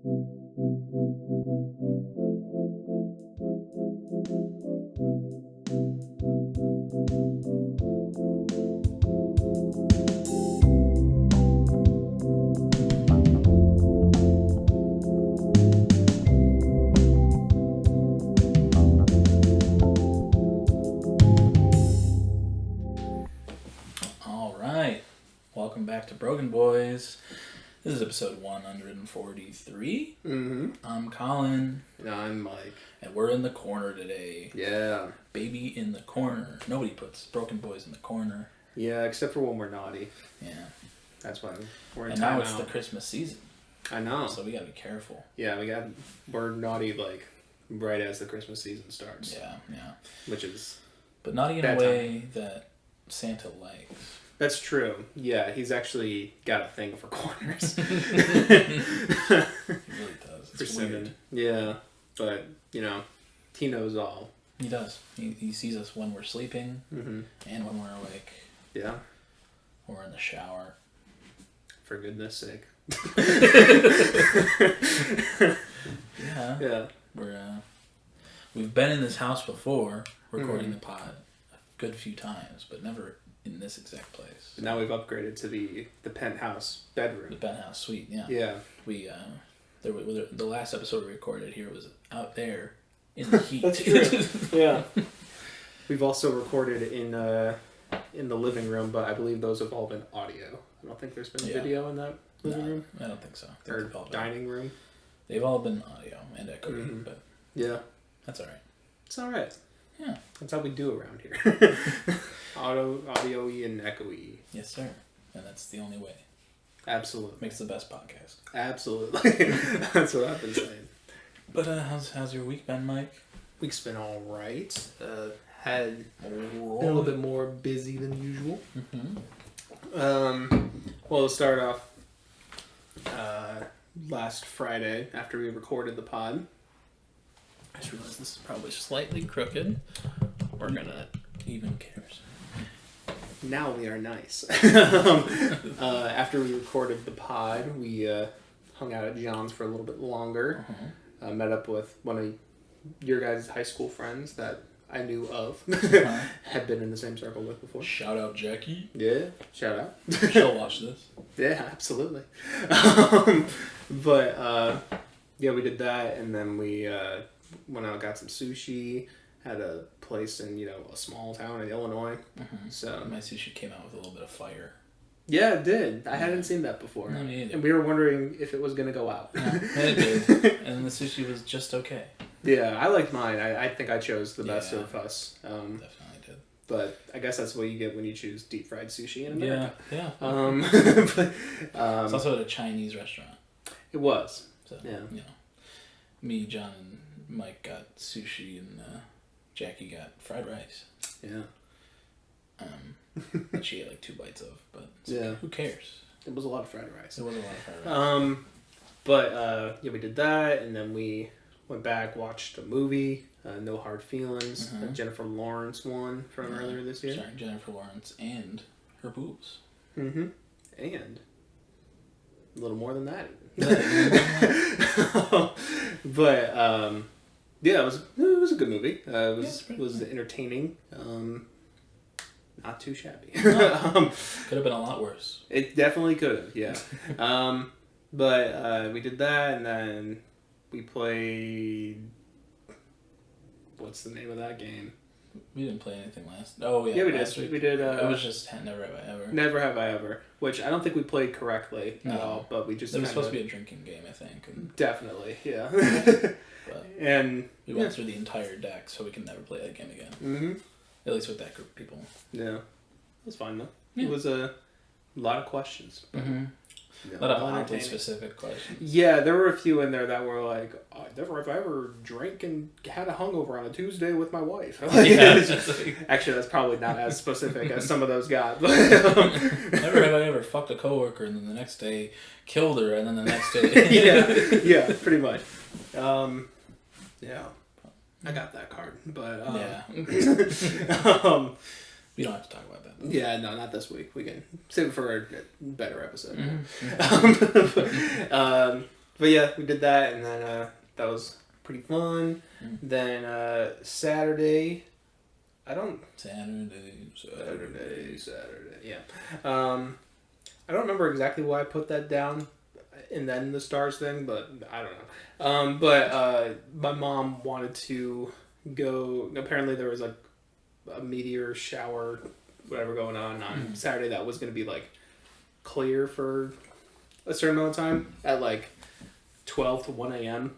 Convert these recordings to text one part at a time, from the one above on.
Welcome back to BrokeN Boys. This is episode 143. Mm-hmm. I'm Colin. And I'm Mike. And we're in the corner today. Yeah. Baby in the corner. Nobody puts BrokeN Boys in the corner. Yeah, except for when we're naughty. Yeah. That's why we're in and now it's the Christmas season. I know. So we gotta be careful. Yeah, we're naughty like right as the Christmas season starts. Yeah. Which is... But naughty in a way that Santa likes. That's true. Yeah, he's actually got a thing for corners. He really does. It's weird. Yeah, but, he knows all. He does. He sees us when we're sleeping mm-hmm. and when we're awake. Yeah. Or in the shower. For goodness sake. Yeah. We've been in this house before, recording the pod a good few times, but never in this exact place. But now we've upgraded to the penthouse bedroom. The penthouse suite, yeah. Yeah. We the last episode we recorded here was out there in the heat. That's true. Yeah. We've also recorded in the living room, but I believe those have all been audio. I don't think there's been video in that living room. I don't think so. Or dining room. They've all been audio and echoing, but yeah, that's all right. It's all right. Yeah, that's how we do around here. Audio-y and echoey. Yes, sir. And that's the only way. Absolutely. Makes the best podcast. Absolutely. That's what I've been saying. But how's your week been, Mike? Week's been all right. Had a little bit more busy than usual. Mm-hmm. Well, to start off, last Friday after we recorded the pod, I just realized this is probably slightly crooked. We're gonna even cares. Now we are nice. After we recorded the pod, we hung out at John's for a little bit longer. Met up with one of your guys' high school friends that I knew of. Had been in the same circle with before. Shout out Jackie. Yeah, shout out. She'll watch this. Yeah, absolutely. But yeah, we did that, and then we went out and got some sushi. Had a place in, a small town in Illinois. So my sushi came out with a little bit of fire. Yeah, it did. I hadn't seen that before. No, me either. And we were wondering if it was going to go out. Yeah, it did. And the sushi was just okay. Yeah, I liked mine. I think I chose the best of us. Definitely did. But I guess that's what you get when you choose deep fried sushi in America. Yeah. But, it's also at a Chinese restaurant. It was. So, me, John, and Mike got sushi, and Jackie got fried rice. Yeah. That she ate like 2 bites of, but who cares? It was a lot of fried rice. It was a lot of fried rice. But we did that, and then we went back, watched a movie, No Hard Feelings, Jennifer Lawrence one from earlier this year. Sorry, Jennifer Lawrence and her boobs. And a little more than that. But it was a good movie. It was entertaining. Not too shabby. Could have been a lot worse. It definitely could have, yeah. But we did that, and then we played... What's the name of that game? We didn't play anything last... Oh, yeah. Yeah, we did. We did. It was just Never Have I Ever. Never Have I Ever, which I don't think we played correctly at all, but we just... It was supposed to be a drinking game, I think. And... Definitely, yeah. But and we went through the entire deck, so we can never play that game again. Mm-hmm. At least with that group of people. Yeah. It was fun, though. Yeah. It was a lot of questions. A lot of oddly specific questions. Yeah, there were a few in there that were like, never have I ever drank and had a hungover on a Tuesday with my wife. Actually, that's probably not as specific as some of those got. But, never have I ever fucked a coworker and then the next day killed her and then the next day... yeah, pretty much. I got that card, but... we don't have to talk about that, though. Yeah, no, not this week. We can save it for a better episode. but yeah, we did that, and then that was pretty fun. Then Saturday, Saturday, yeah. I don't remember exactly why I put that down, and then the stars thing, but I don't know. But my mom wanted to go. Apparently, there was like a meteor shower, whatever, going on Saturday that was going to be like clear for a certain amount of time at like 12 to 1 a.m.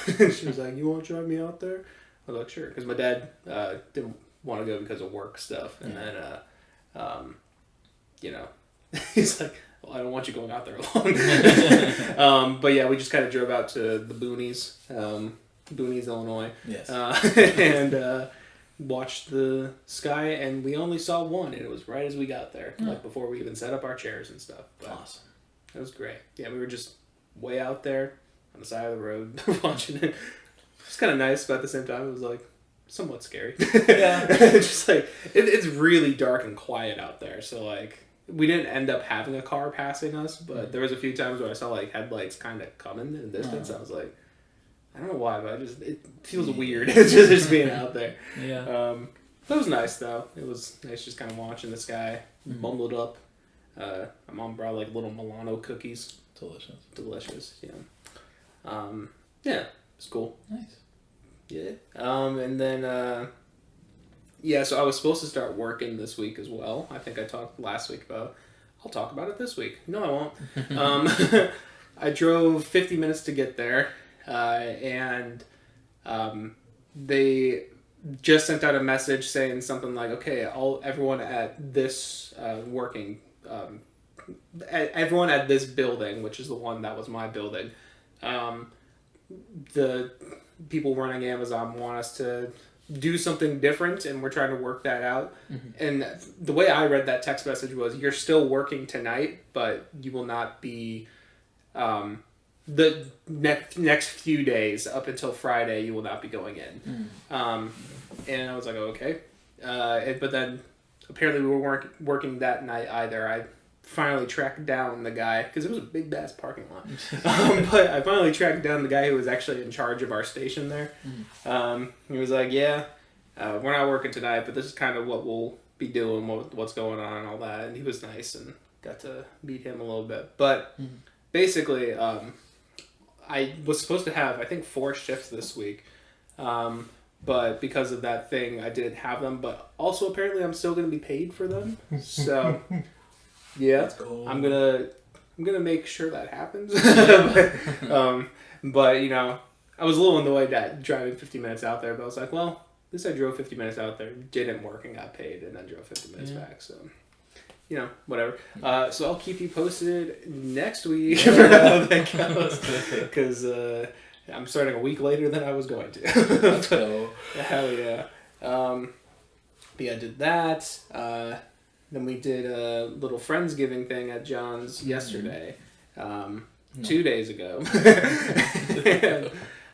She was like, "You want to drive me out there?" I was like, "Sure," because my dad didn't want to go because of work stuff, and then he's like, "Well, I don't want you going out there alone." But yeah, we just kind of drove out to the boonies, Illinois. Yes. And watched the sky, and we only saw one, and it was right as we got there, like before we even set up our chairs and stuff. But awesome. It was great. Yeah, we were just way out there on the side of the road watching it. It was kind of nice, but at the same time, it was like somewhat scary. Yeah. Just like it's really dark and quiet out there, so like we didn't end up having a car passing us, but there was a few times where I saw like headlights kind of coming in the distance. I was like, I don't know why, but it feels weird. It's just being out there. Yeah. It was nice though. It was nice just kind of watching the sky, bundled up. My mom brought like little Milano cookies. Delicious. Yeah. Yeah, it's cool. Nice. Yeah. And then so I was supposed to start working this week as well. I think I talked last week about. I'll talk about it this week. No, I won't. I drove 50 minutes to get there. And they just sent out a message saying something like, "Okay, everyone at this everyone at this building," which is the one that was my building, the people running Amazon want us to do something different, and we're trying to work that out. And the way I read that text message was, "You're still working tonight, but you will not be." The next few days up until Friday, you will not be going in. And I was like, okay. But then apparently we weren't working that night either. I finally tracked down the guy, because it was a big ass parking lot. But I finally tracked down the guy who was actually in charge of our station there. He was like, yeah, we're not working tonight, but this is kind of what we'll be doing, what's going on and all that. And he was nice, and got to meet him a little bit. But basically, I was supposed to have, I think, 4 shifts this week. But because of that thing, I didn't have them. But also, apparently, I'm still going to be paid for them. So, yeah, I'm gonna make sure that happens. But you know, I was a little annoyed at driving 50 minutes out there. But I was like, well, at least I drove 50 minutes out there, didn't work, and got paid, and then drove 50 minutes back. So, you know, whatever. So I'll keep you posted next week for how that goes, because I'm starting a week later than I was going to. Let's go. Hell yeah. But yeah, I did that. Then we did a little Friendsgiving thing at John's yesterday, 2 days ago.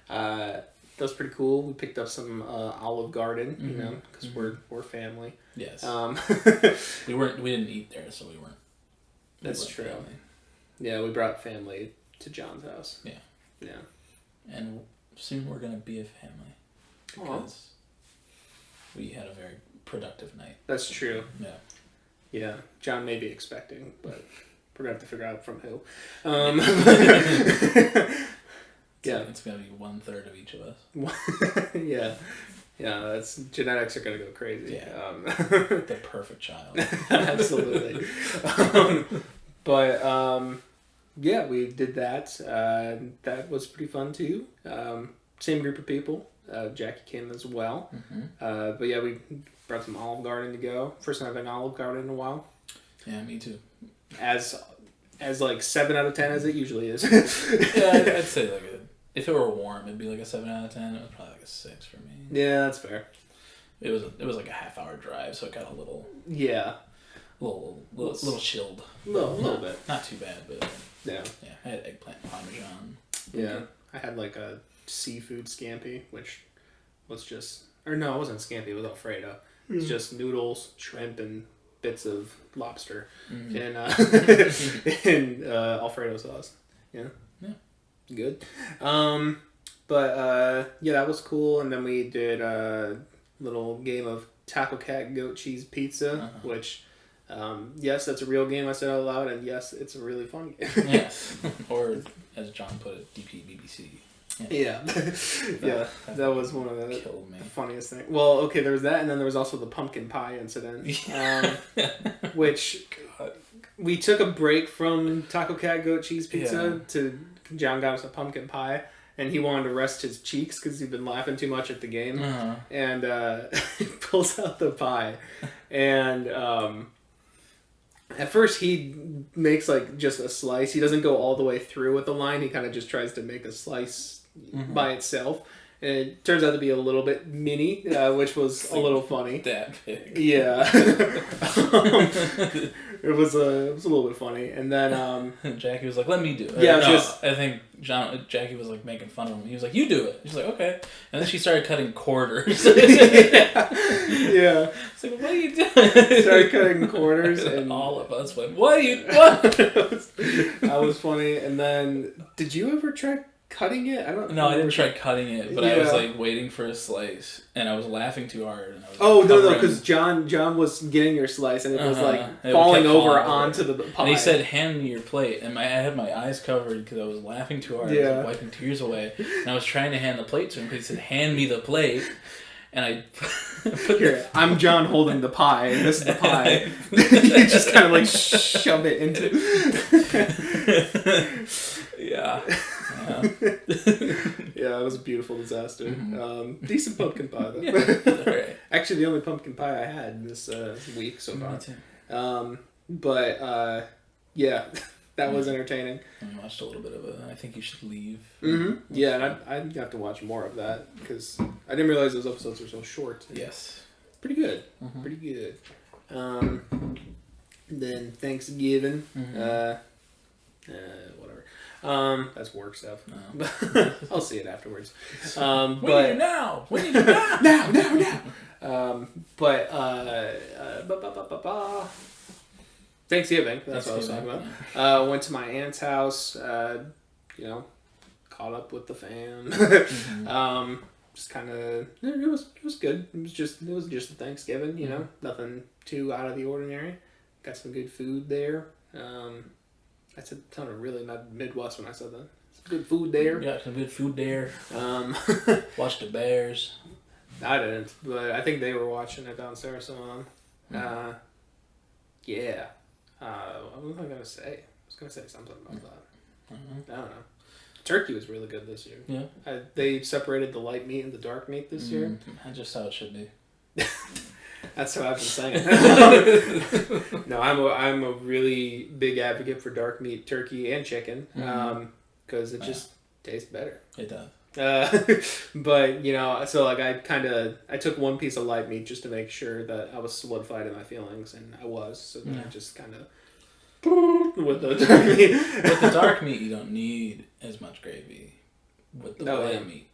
And, that was pretty cool. We picked up some Olive Garden, you know, because we're family. Yes. We didn't eat there, so we weren't. That's true. Family. Yeah, we brought family to John's house. Yeah. Yeah. And soon we're gonna be a family, because we had a very productive night. That's true. Yeah. Yeah. John may be expecting, but we're gonna have to figure out from who. Yeah, it's gonna be 1/3 of each of us. Yeah. Yeah, genetics are gonna go crazy. Yeah. The perfect child. Absolutely. But yeah, we did that. That was pretty fun too. Same group of people. Jackie came as well. But yeah, we brought some Olive Garden to go. First time I've been Olive Garden in a while. Yeah, me too. As like 7 out of 10 as it usually is. Yeah, I'd say like if it were warm, it'd be like a 7 out of 10. It was probably like a 6 for me. Yeah, that's fair. It was like a half-hour drive, so it got a little little chilled. Little bit. Not too bad, but yeah. I had eggplant parmesan. Yeah, I had like a seafood scampi, which was just, or no, it wasn't scampi. It was Alfredo. It's just noodles, shrimp, and bits of lobster, and Alfredo sauce. Yeah. Good. Yeah, that was cool. And then we did a little game of Taco Cat Goat Cheese Pizza, which, yes, that's a real game I said out loud, and yes, it's a really fun game. Yes. Or, as John put it, DPBBC. Yeah. That was one of the killed me. funniest things. Well, okay, there was that, and then there was also the pumpkin pie incident, which we took a break from Taco Cat Goat Cheese Pizza to John got us a pumpkin pie, and he wanted to rest his cheeks because he'd been laughing too much at the game, and he pulls out the pie, and at first he makes like just a slice. He doesn't go all the way through with the line. He kind of just tries to make a slice by itself. And it turns out to be a little bit mini, which was a little funny. That big. Yeah. It was a little bit funny. And then Jackie was like, let me do it. Yeah, I think Jackie was like making fun of him. He was like, you do it. He's like, okay. And then she started cutting quarters. Yeah. It's like, what are you doing? Started cutting quarters, and all of us went, what? That was funny. And then, did you ever try cutting it? No, I didn't try cutting it, but I was like waiting for a slice, and I was laughing too hard. And I was no, because John was getting your slice, and it was like falling over onto the pie. And he said, "Hand me your plate," and I had my eyes covered because I was laughing too hard. I was like, wiping tears away, and I was trying to hand the plate to him because he said, "Hand me the plate." And I put here. I'm John holding the pie, and this is the pie. You just kind of like shove it into. Yeah. Yeah, it was a beautiful disaster. Decent pumpkin pie though. Yeah, right. Actually, the only pumpkin pie I had this week so far. Me too. Yeah, that was entertaining. I watched a little bit of it. I think you should leave. Yeah, and I'd have to watch more of that because I didn't realize those episodes were so short. Yes. Pretty good. Pretty good. Then Thanksgiving. Whatever. That's work stuff. No. I'll see it afterwards. We need you now. We need you now. Now. Thanksgiving. That's what I was talking about. Yeah. Went to my aunt's house. Caught up with the fam. Just kind of. It was good. It was just a Thanksgiving. You know, nothing too out of the ordinary. Got some good food there. I sounded really Midwest when I said that. Some good food there. Yeah, some good food there. Watched the Bears. I didn't, but I think they were watching it downstairs. So, yeah. What was I going to say? I was going to say something about that. I don't know. Turkey was really good this year. Yeah. They separated the light meat and the dark meat this year. That's just how it should be. That's what I've been saying. No, I'm a really big advocate for dark meat turkey and chicken because it just tastes better. It does. But so like I took one piece of light meat just to make sure that I was solidified in my feelings, and I was. So then I just kind of with the dark meat. With the dark meat, you don't need as much gravy. With the white meat,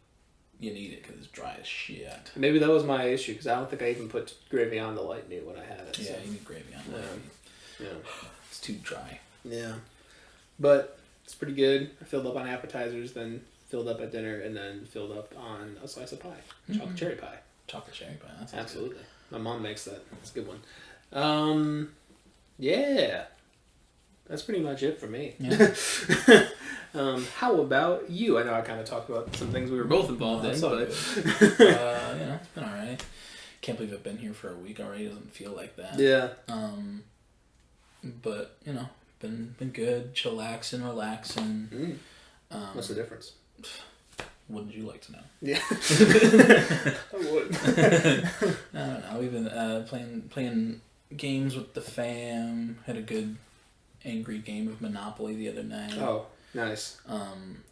you need it because it's dry as shit. Maybe that was my issue because I don't think I even put gravy on the light meat when I had it. Yeah, so. you need gravy on the light meat. Yeah, it's too dry. Yeah, but it's pretty good. I filled up on appetizers, then filled up at dinner, and then filled up on a slice of pie, chocolate cherry pie. Chocolate cherry pie, that's absolutely good. My mom makes that. It's a good one. Yeah, that's pretty much it for me. Yeah. How about you? I know I kind of talked about some things we were both involved in, but it's been all right. Can't believe I've been here for a week already. It doesn't feel like that. Yeah. But been good, chillaxing, relaxing. What's the difference? Wouldn't you like to know? Yeah. I would. I don't know. We've been playing games with the fam. Had a good angry game of Monopoly the other night. Oh, nice.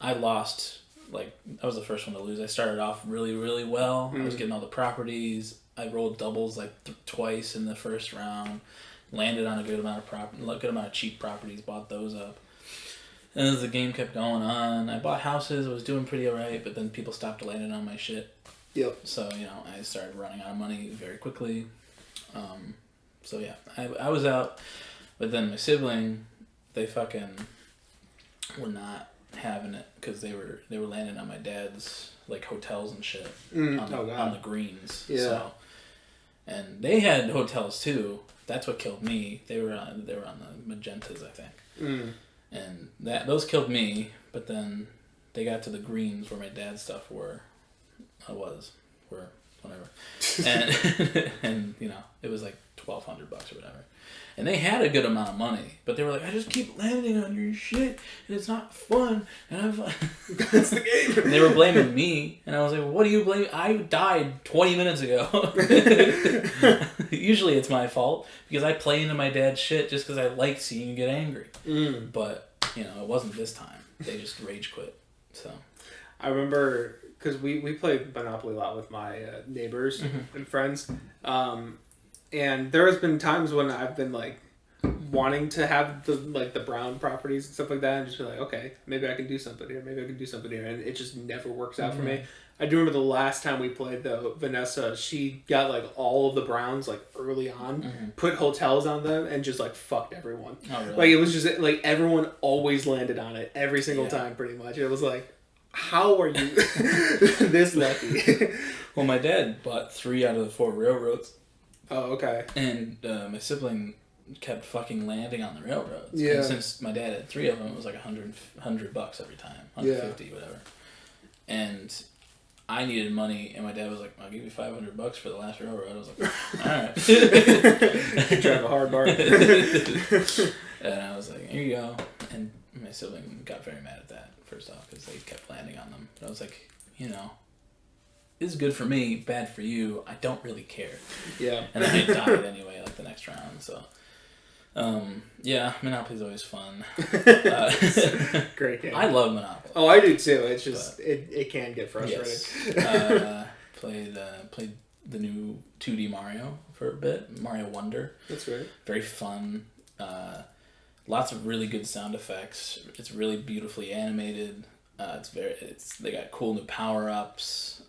I lost. I was the first one to lose. I started off really, really well. I was getting all the properties. I rolled doubles twice in the first round. Landed on a good amount of cheap properties. Bought those up. And as the game kept going on, I bought houses. I was doing pretty alright, but then people stopped landing on my shit. Yep. So I started running out of money very quickly. So yeah, I was out, but then my sibling, they fucking were not having it because they were landing on my dad's like hotels and shit on the greens. Yeah. So, and they had hotels too. That's what killed me. They were on the magentas, I think. And those killed me. But then they got to the greens where my dad's stuff were, whatever, and and you know it was like $1,200 or whatever. And they had a good amount of money, but they were like, I just keep landing on your shit, and it's not fun. And I'm like, that's the game. And they were blaming me, and I was like, well, what do you blame? I died 20 minutes ago. Usually it's my fault, because I play into my dad's shit just because I like seeing you get angry. But, you know, it wasn't this time. They just rage quit, so. I remember, because we played Monopoly a lot with my neighbors and friends, and there has been times when I've been like wanting to have the brown properties and stuff like that, and just be like, okay, maybe I can do something here, and it just never works out for me. I do remember the last time we played though, Vanessa, she got like all of the browns like early on, put hotels on them, and just like fucked everyone. Oh, really? Like it was just like everyone always landed on it every single time, pretty much. It was like, how are you this lucky? Well, my dad bought 3 out of the 4 railroads. Oh, okay. And my sibling kept fucking landing on the railroads. Yeah. And since my dad had 3 of them, it was like $100 every time, 150 whatever. And I needed money, and my dad was like, "I'll give you $500 for the last railroad." I was like, "All right." You drive a hard bargain. And I was like, "Here you go." And my sibling got very mad at that first off because they kept landing on them. But I was like, you know, this is good for me, bad for you. I don't really care. Yeah. And then I died anyway, like the next round. So, yeah, Monopoly's always fun. Great game. I love Monopoly. Oh, I do too. It's just it can get frustrating. Yes. Played the new 2D Mario for a bit, Mario Wonder. That's right. Very fun. Lots of really good sound effects. It's really beautifully animated. They got cool new power ups.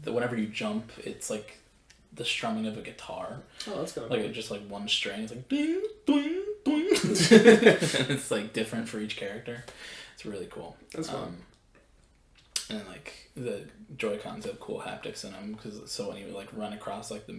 Whenever you jump, it's like the strumming of a guitar. Oh, that's kind of like cool. just like one string. It's like ding, ding, ding. It's like different for each character. It's really cool. That's fun. And like the Joy-Cons have cool haptics in them, so when you like run across like the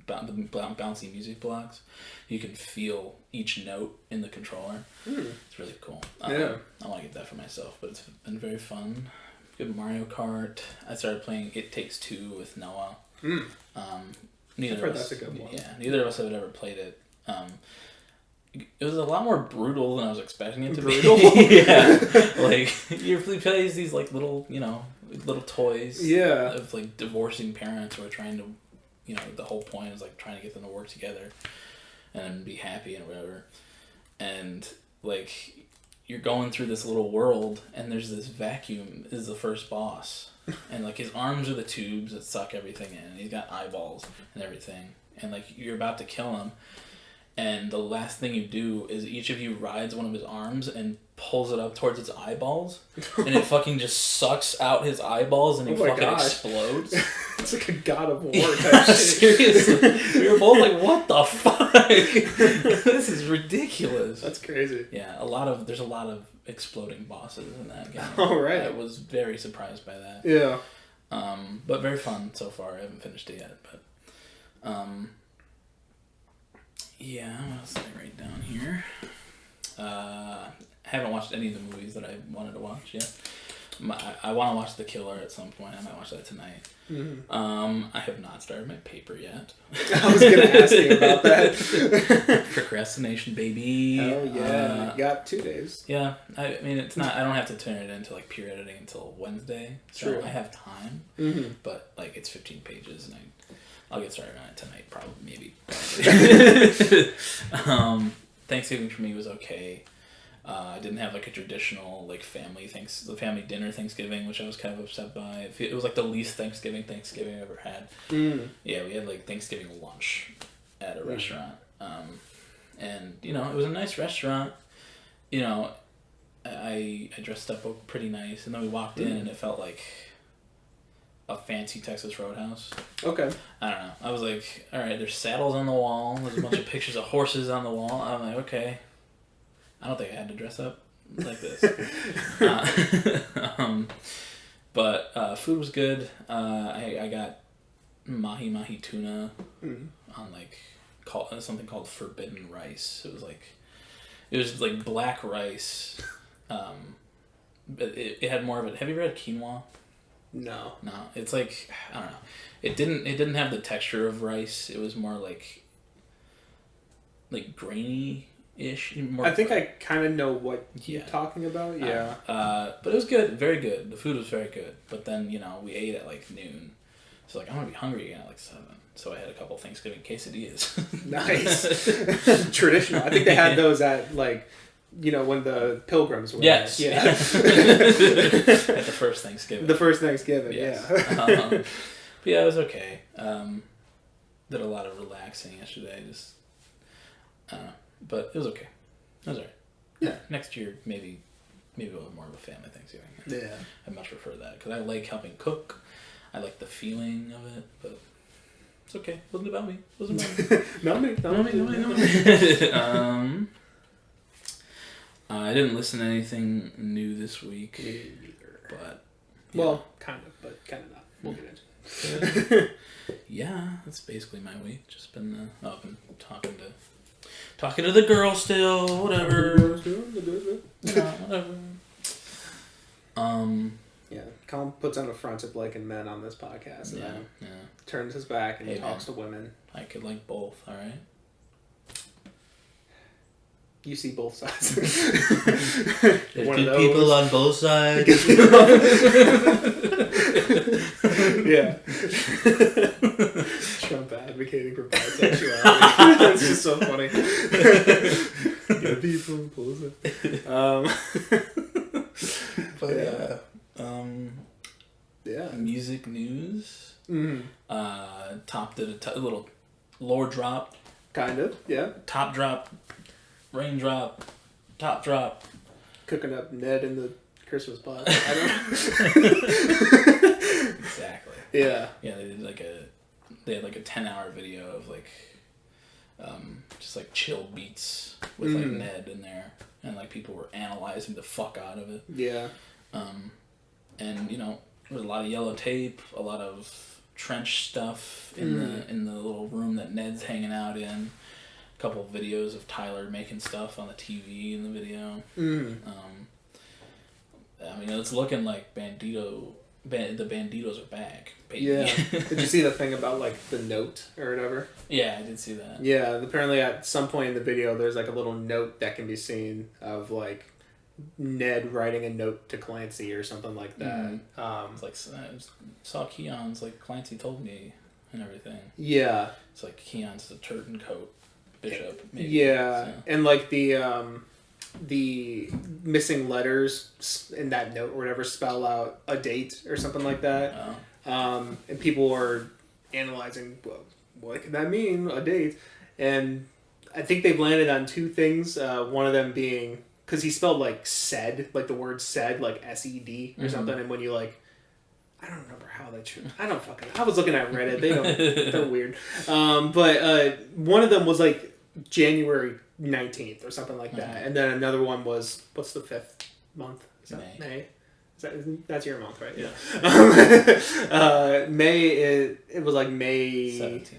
bouncy music blocks, you can feel each note in the controller. It's really cool. Yeah. I want to get that for myself, but it's been very fun. Good Mario Kart. I started playing It Takes Two with Noah. I've heard that's a good one. Yeah, neither of us had ever played it. It was a lot more brutal than I was expecting it to be. Yeah, like you play these like little, little toys. Yeah. Of like divorcing parents who are trying to, the whole point is like trying to get them to work together, and be happy and whatever, and like you're going through this little world, and there's this vacuum is the first boss, and like his arms are the tubes that suck everything in, and he's got eyeballs and everything, and like you're about to kill him. And the last thing you do is each of you rides one of his arms and pulls it up towards its eyeballs. And it fucking just sucks out his eyeballs and he fucking explodes. It's like a God of War type shit. Seriously. We were both like, what the fuck? This is ridiculous. That's crazy. Yeah, there's a lot of exploding bosses in that game. Oh, right. I was very surprised by that. Yeah. But very fun so far. I haven't finished it yet, but... yeah, what else did I write down here? Haven't watched any of the movies that I wanted to watch yet. I want to watch The Killer at some point. I might watch that tonight. I have not started my paper yet. I was going to ask you about that. Procrastination, baby. Oh, yeah. You got 2 days. Yeah. I mean, it's not... I don't have to turn it into, like, peer editing until Wednesday. So True. I have time. But, like, it's 15 pages, and I'll get started on it tonight, probably, maybe. Thanksgiving for me was okay. I didn't have like a traditional like family dinner Thanksgiving, which I was kind of upset by. It was like the least Thanksgiving I've ever had. Yeah, we had like Thanksgiving lunch at a restaurant, and it was a nice restaurant. I dressed up pretty nice, and then we walked in, and it felt like a fancy Texas Roadhouse. Okay. I don't know. I was like, all right, there's saddles on the wall. There's a bunch of pictures of horses on the wall. I'm like, okay. I don't think I had to dress up like this. But food was good. I got mahi tuna on like something called forbidden rice. It was like black rice. But it had more of it. Have you ever had quinoa? No. No, it's like, I don't know. It didn't have the texture of rice. It was more like grainy-ish. I think I kind of know what you're talking about. Yeah. But it was good. Very good. The food was very good. But then, we ate at like noon. So like, I'm going to be hungry again at like 7. So I had a couple Thanksgiving quesadillas. Nice. Traditional. I think they had those at like, when the Pilgrims were yes. there. Yeah. At the first Thanksgiving. Yes. Yeah. But yeah, it was okay. Did a lot of relaxing yesterday. Just, but it was okay. It was alright. Yeah. Next year, maybe we'll have more of a family Thanksgiving. Yeah. I much prefer that because I like helping cook. I like the feeling of it, but it's okay. It wasn't about me. Not me. I didn't listen to anything new this week. Me neither. But well, kind of, but kind of not. We'll get into it. Yeah, that's basically my week. Just been I've been talking to the girl still. Whatever. Whatever. Yeah, Colin puts on a front of liking men on this podcast. And turns his back and talks to women. I could like both. All right. You see both sides. There's good people on both sides. Yeah. Trump advocating for bisexuality. That's just so funny. Good people on both sides. But music news. Mm-hmm. Top did a little lower drop. Kind of, yeah. Top drop. Raindrop, top drop. Cooking up Ned in the Christmas pot. I don't know. Exactly. Yeah. Yeah, they had like a 10-hour video of like just like chill beats with like Ned in there, and like people were analyzing the fuck out of it. Yeah. And there was a lot of yellow tape, a lot of trench stuff in the little room that Ned's hanging out in. Couple of videos of Tyler making stuff on the TV in the video. I mean, it's looking like the Banditos are back. Baby. Yeah. Did you see the thing about like the note or whatever? Yeah, I did see that. Yeah, apparently at some point in the video, there's like a little note that can be seen of like Ned writing a note to Clancy or something like that. It's like I saw Keon's like Clancy told me and everything. Yeah. It's like Keon's the turncoat. Bishop, maybe. Yeah, so. And like the missing letters in that note or whatever spell out a date or something like that. And people were analyzing, well, what could that mean, a date? And I think they've landed on two things. One of them being, because he spelled like said, like the word said, like SED or something, and when you like, I don't remember how that should. I was looking at Reddit. They're weird. But one of them was like January 19th or something like that, and then another one was what's the 5th month? Is that May? That's your month, right? Yeah. May. It was like May 17th.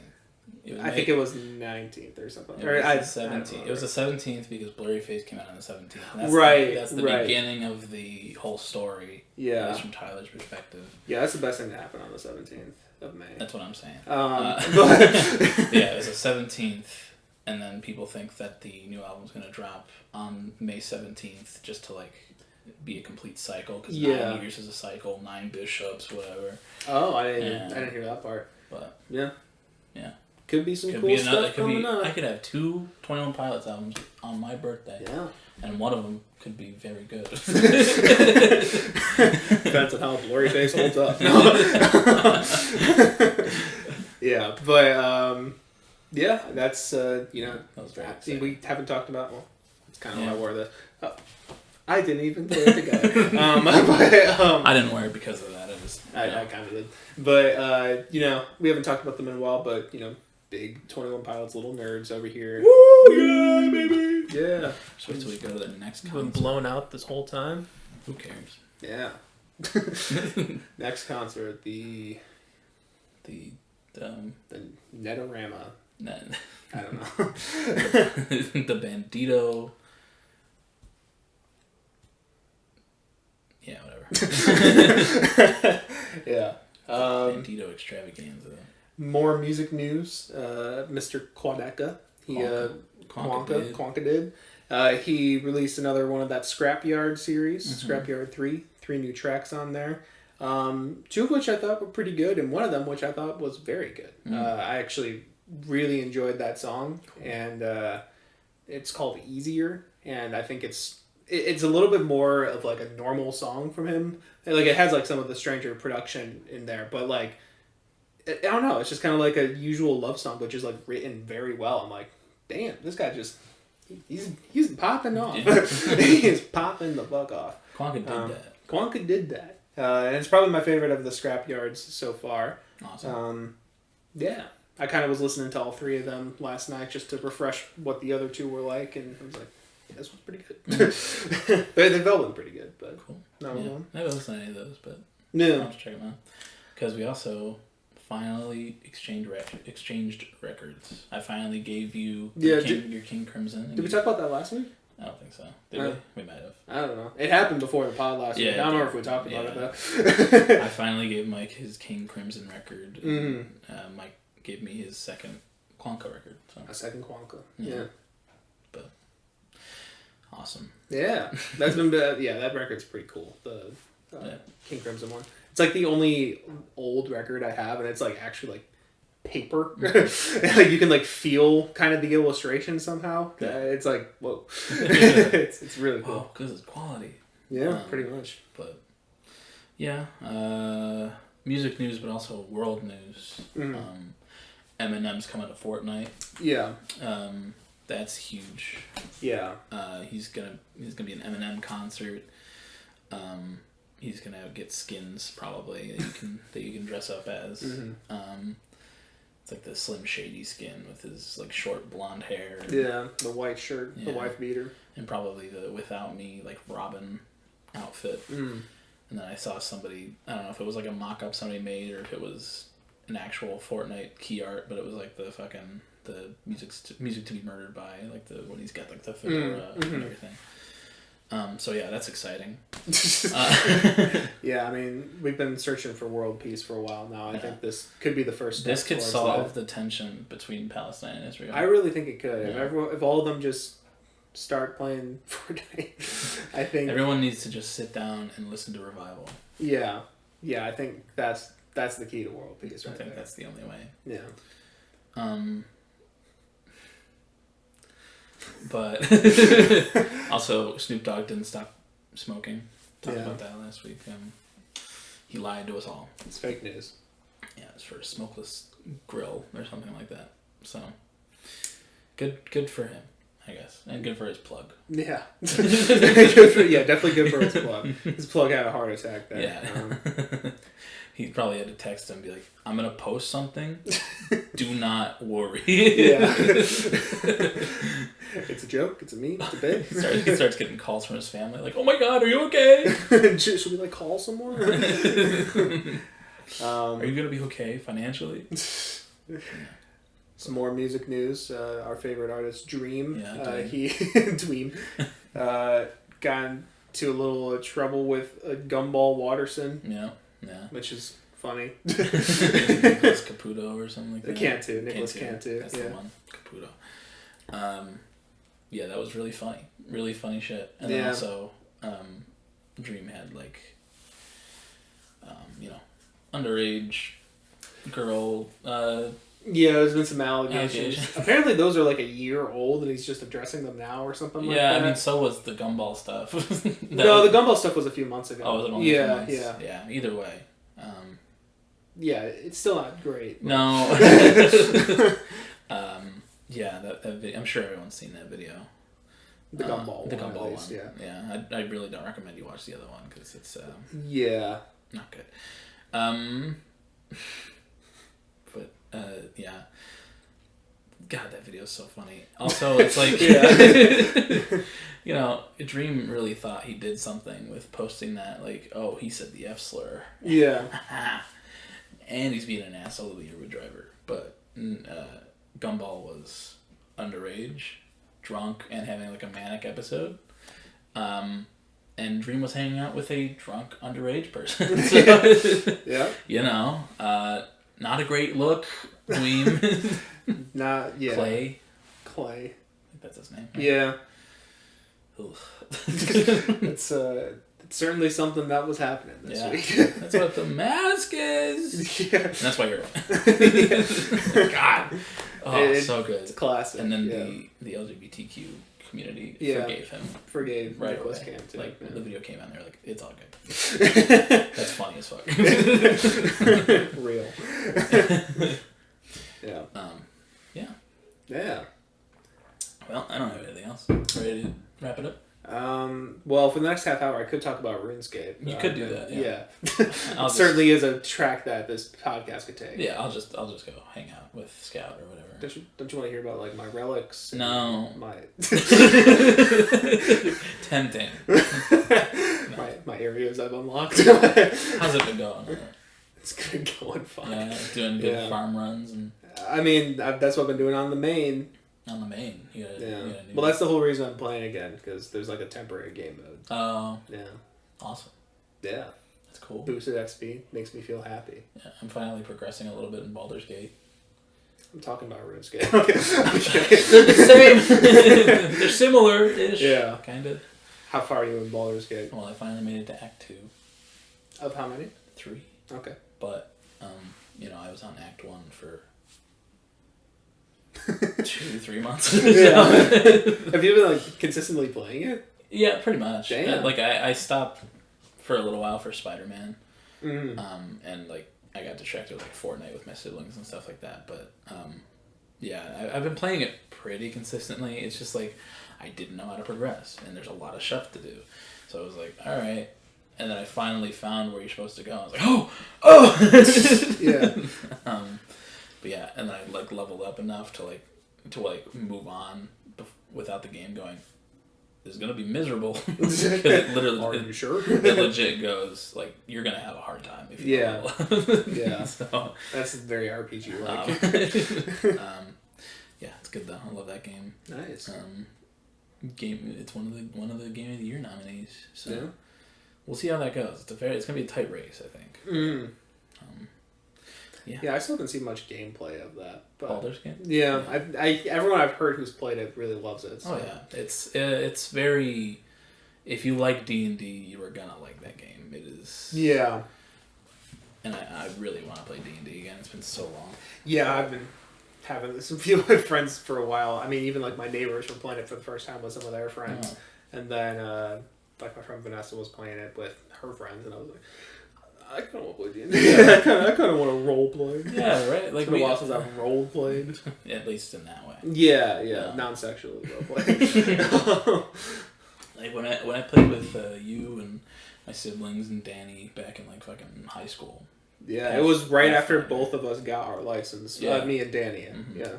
I think it was 19th or something. It was the 17th. It was the 17th because Blurryface came out on the 17th. And that's the beginning of the whole story. Yeah. At least from Tyler's perspective. Yeah, that's the best thing to happen on the 17th of May. That's what I'm saying. But yeah, it was the 17th, and then people think that the new album's going to drop on May 17th just to like be a complete cycle because 9 years is a cycle, 9 bishops, whatever. Oh, I didn't hear that part. But yeah. Could be some could cool be stuff coming up. I could have 2 21 Pilots albums on my birthday. Yeah. And one of them could be very good. Depends on how Blurryface holds up. Yeah, but yeah, that's that was very exciting. we haven't talked about. Well, it's kind of why I wore this. I didn't even put it together. I didn't wear it because of that. I kind of did, but we haven't talked about them in a while. But big 21 Pilots little nerds over here. Woo! Yeah, baby! Yeah. Just wait till we go to the next Been concert. blown out this whole time. Who cares? Yeah. Next concert, the Netorama. Nah, I don't know. the Bandito. Yeah, whatever. Yeah. Bandito extravaganza. More music news. Mr. Quadeca. Quonka did. He released another one of that Scrapyard series. Scrapyard 3. 3 new tracks on there. 2 of which I thought were pretty good, and one of them which I thought was very good. I actually really enjoyed that song, and it's called Easier, and I think it's a little bit more of like a normal song from him. Like it has like some of the stranger production in there, but like I don't know, it's just kind of like a usual love song, but just like written very well. I'm like, damn, this guy just he's popping off. Yeah. He is popping the fuck off. Quonka did that. Quonka did that. And it's probably my favorite of the Scrapyards so far. Awesome. Yeah. I kind of was listening to all 3 of them last night just to refresh what the other 2 were like, and I was like, yeah, this one's pretty good. They've all been pretty good, but Cool. not one. I haven't listened to any of those, but No. I'll have to check them out. Because we also finally exchanged records. I finally gave you your King Crimson. Did we talk about that last week? I don't think so. Did we? We might have. I don't know. It happened before the pod last week. I don't remember if we talked about it, though. I finally gave Mike his King Crimson record. And, Mike gave me his second Quonka record. So. A second Quonka. Yeah. But awesome. Yeah. That's been that record's pretty cool. The King Crimson one. It's like the only old record I have, and it's like actually like paper. Like you can like feel kind of the illustration somehow. It's like whoa. it's really cool. Oh, because it's quality. Yeah, pretty much. But yeah, music news, but also world news. Eminem's coming to Fortnite. Yeah. That's huge. Yeah. He's gonna be an Eminem concert. He's gonna get skins probably that you can dress up as. It's like the Slim Shady skin with his like short blonde hair. Yeah, the white shirt, the wife beater, and probably the Without Me like Robin outfit. And then I saw somebody, I don't know if it was like a mock-up somebody made or if it was an actual Fortnite key art, but it was like the music to be murdered by, like when he's got like the fedora and everything. So yeah, that's exciting. Yeah, I mean, we've been searching for world peace for a while now. I think this could be the first step. This could solve the tension between Palestine and Israel. I really think it could. Yeah. If all of them just start playing Fortnite, I think everyone needs to just sit down and listen to Revival. Yeah, I think that's the key to world peace. Right, I think that's the only way. Yeah. But also, Snoop Dogg didn't stop smoking. Talked about that last week. He lied to us all. It's fake news. Yeah, it's for a smokeless grill or something like that. So, good for him, I guess, and good for his plug. Yeah, definitely good for his plug. His plug had a heart attack there. Yeah. He probably had to text him and be like, I'm going to post something. Do not worry. Yeah. It's a joke. It's a meme. It's a bit. He starts getting calls from his family like, oh my God, are you okay? Should we like call someone? Are you going to be okay financially? Some more music news. Our favorite artist, Dream. Yeah, Dweem. Got into a little trouble with Gumball Watterson. Yeah. Which is funny. Nicholas Caputo or something like that. Nicholas Cantu. That's the one. Caputo. Yeah, that was really funny. Really funny shit. And then also, Dream had like, underage girl. There's been some allegations. Apparently those are like a year old and he's just addressing them now or something like that. Yeah, I mean, so was the Gumball stuff. The Gumball stuff was a few months ago. Oh, was it only a few months? Yeah. Yeah, either way. Yeah, it's still not great. No. Yeah, that video, I'm sure everyone's seen that video. The Gumball one. The Gumball least, one. Yeah. I really don't recommend you watch the other one because it's not good. But yeah, God, that video is so funny. Also, it's like, you know, Dream really thought he did something with posting that, like, oh, he said the F slur. Yeah. And he's being an asshole to the Uber driver. But Gumball was underage, drunk, and having like a manic episode. And Dream was hanging out with a drunk underage person. So, yeah. You know, not a great look. Dream. Not yeah. Clay. I think That's his name. Right? Yeah. It's It's certainly something that was happening this week. That's what the mask is. Yeah. And that's why you're. God. Oh, so good. It's classic. And then the LGBTQ community forgave right Nicholas away. Cam too. Like the video came out and they're like, it's all good. That's funny as fuck. Real. Yeah. Yeah. Well, I don't have anything else. Ready to wrap it up? Well, for the next half hour, I could talk about RuneScape. You could do that. Yeah. It certainly is a track that this podcast could take. Yeah, I'll just go hang out with Scout or whatever. Don't you want to hear about like my relics? No. My tempting. my areas I've unlocked. How's it been going? It's been going fine. Yeah, doing good farm runs and. I mean, that's what I've been doing on the main. On the main, Well, that's the whole reason I'm playing again, because there's like a temporary game mode. Oh. Yeah. Awesome. Yeah. That's cool. Boosted XP makes me feel happy. Yeah, I'm finally progressing a little bit in Baldur's Gate. I'm talking about RuneScape. They're the same. They're similar-ish. Yeah. Kind of. How far are you in Baldur's Gate? Well, I finally made it to Act 2. Of how many? 3. Okay. But, I was on Act 1 for 2-3 months. Yeah. Have you been like consistently playing it? Yeah, pretty much. Damn. I stopped for a little while for Spider-Man. Mm-hmm. And like I got distracted with like Fortnite with my siblings and stuff like that. But I've been playing it pretty consistently. It's just like I didn't know how to progress, and there's a lot of stuff to do. So I was like, all right. And then I finally found where you're supposed to go. I was like, oh. Yeah. But yeah, and then I like leveled up enough to move on without the game going, this is gonna be miserable. Because it literally, are you sure? It legit goes like you're gonna have a hard time if you level up. Yeah. So that's very RPG like. Yeah, it's good though. I love that game. Nice. Game. It's one of the Game of the Year nominees. So yeah. We'll see how that goes. It's gonna be a tight race, I think. Mm. Yeah. I still haven't seen much gameplay of that. But Baldur's Gate? Yeah, everyone I've heard who's played it really loves it. So. Oh yeah, it's very. If you like D&D, you are gonna like that game. It is. Yeah. And I really want to play D&D again. It's been so long. Yeah, I've been having this with a few of my friends for a while. I mean, even like my neighbors were playing it for the first time with some of their friends, and then like my friend Vanessa was playing it with her friends, and I was like. I kind of want to play D&D. I kind of want to role play. Yeah, right. Like it's been a while since I've role played. At least in that way. Yeah. Non-sexually role play. Like when I played with you and my siblings and Danny back in like fucking high school. Yeah, it was right after both of us got our license. Yeah. Me and Danny. Mm-hmm. Yeah.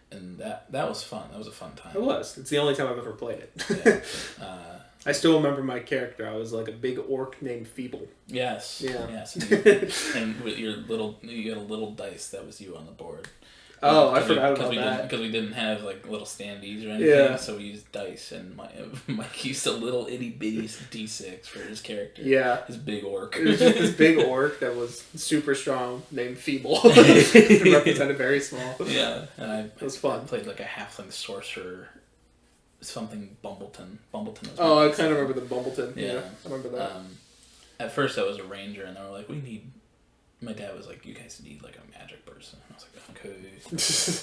And that was fun. That was a fun time. It was. It's the only time I've ever played it. Yeah. I still remember my character. I was like a big orc named Feeble. Yes. Yeah. Yes. And with you got a little dice that was you on the board. Oh, I forgot about that. Because we didn't have like little standees or anything, yeah. So we used dice, and Mike used a little itty bitty D6 for his character. Yeah. His big orc. It was just this big orc that was super strong, named Feeble. It represented very small. Yeah, and it was fun. I played like a halfling sorcerer. Something Bumbleton. Bumbleton was I kind of remember the Bumbleton. Yeah. I remember that. At first I was a ranger, and they were like, my dad was like, you guys need like a magic person. And I was like, okay,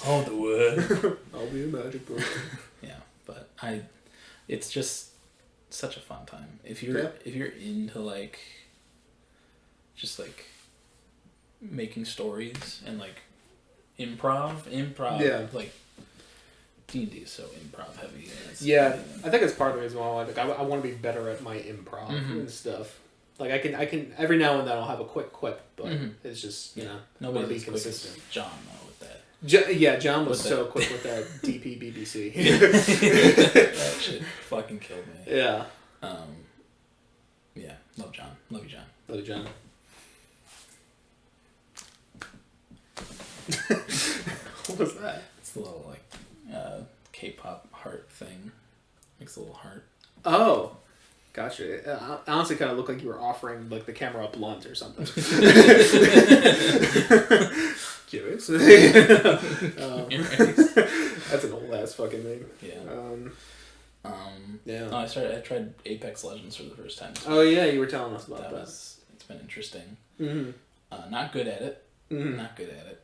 I'll do it. I'll be a magic person. Yeah, but it's just such a fun time. If you're into like, just like making stories and like improv, yeah. like D&D is so improv heavy. Yeah, I think it's part of the reason why I want to be better at my improv and stuff. Like I can every now and then I'll have a quick quip, but it's just I want to be consistent. John though with that. John was With so quick with that DPBBC. That shit fucking killed me. Yeah. Yeah, love John. Love you, John. Love you, John. What was that? It's a little like K-pop heart thing. Makes a little heart. Oh, gotcha. It honestly kind of looked like you were offering like the camera a blunt or something. Curious. That's an old ass fucking name. Yeah. Yeah. No, I tried Apex Legends for the first time. Oh yeah, you were telling us about that. It's been interesting. Mm-hmm. Not good at it. Mm-hmm. Not good at it.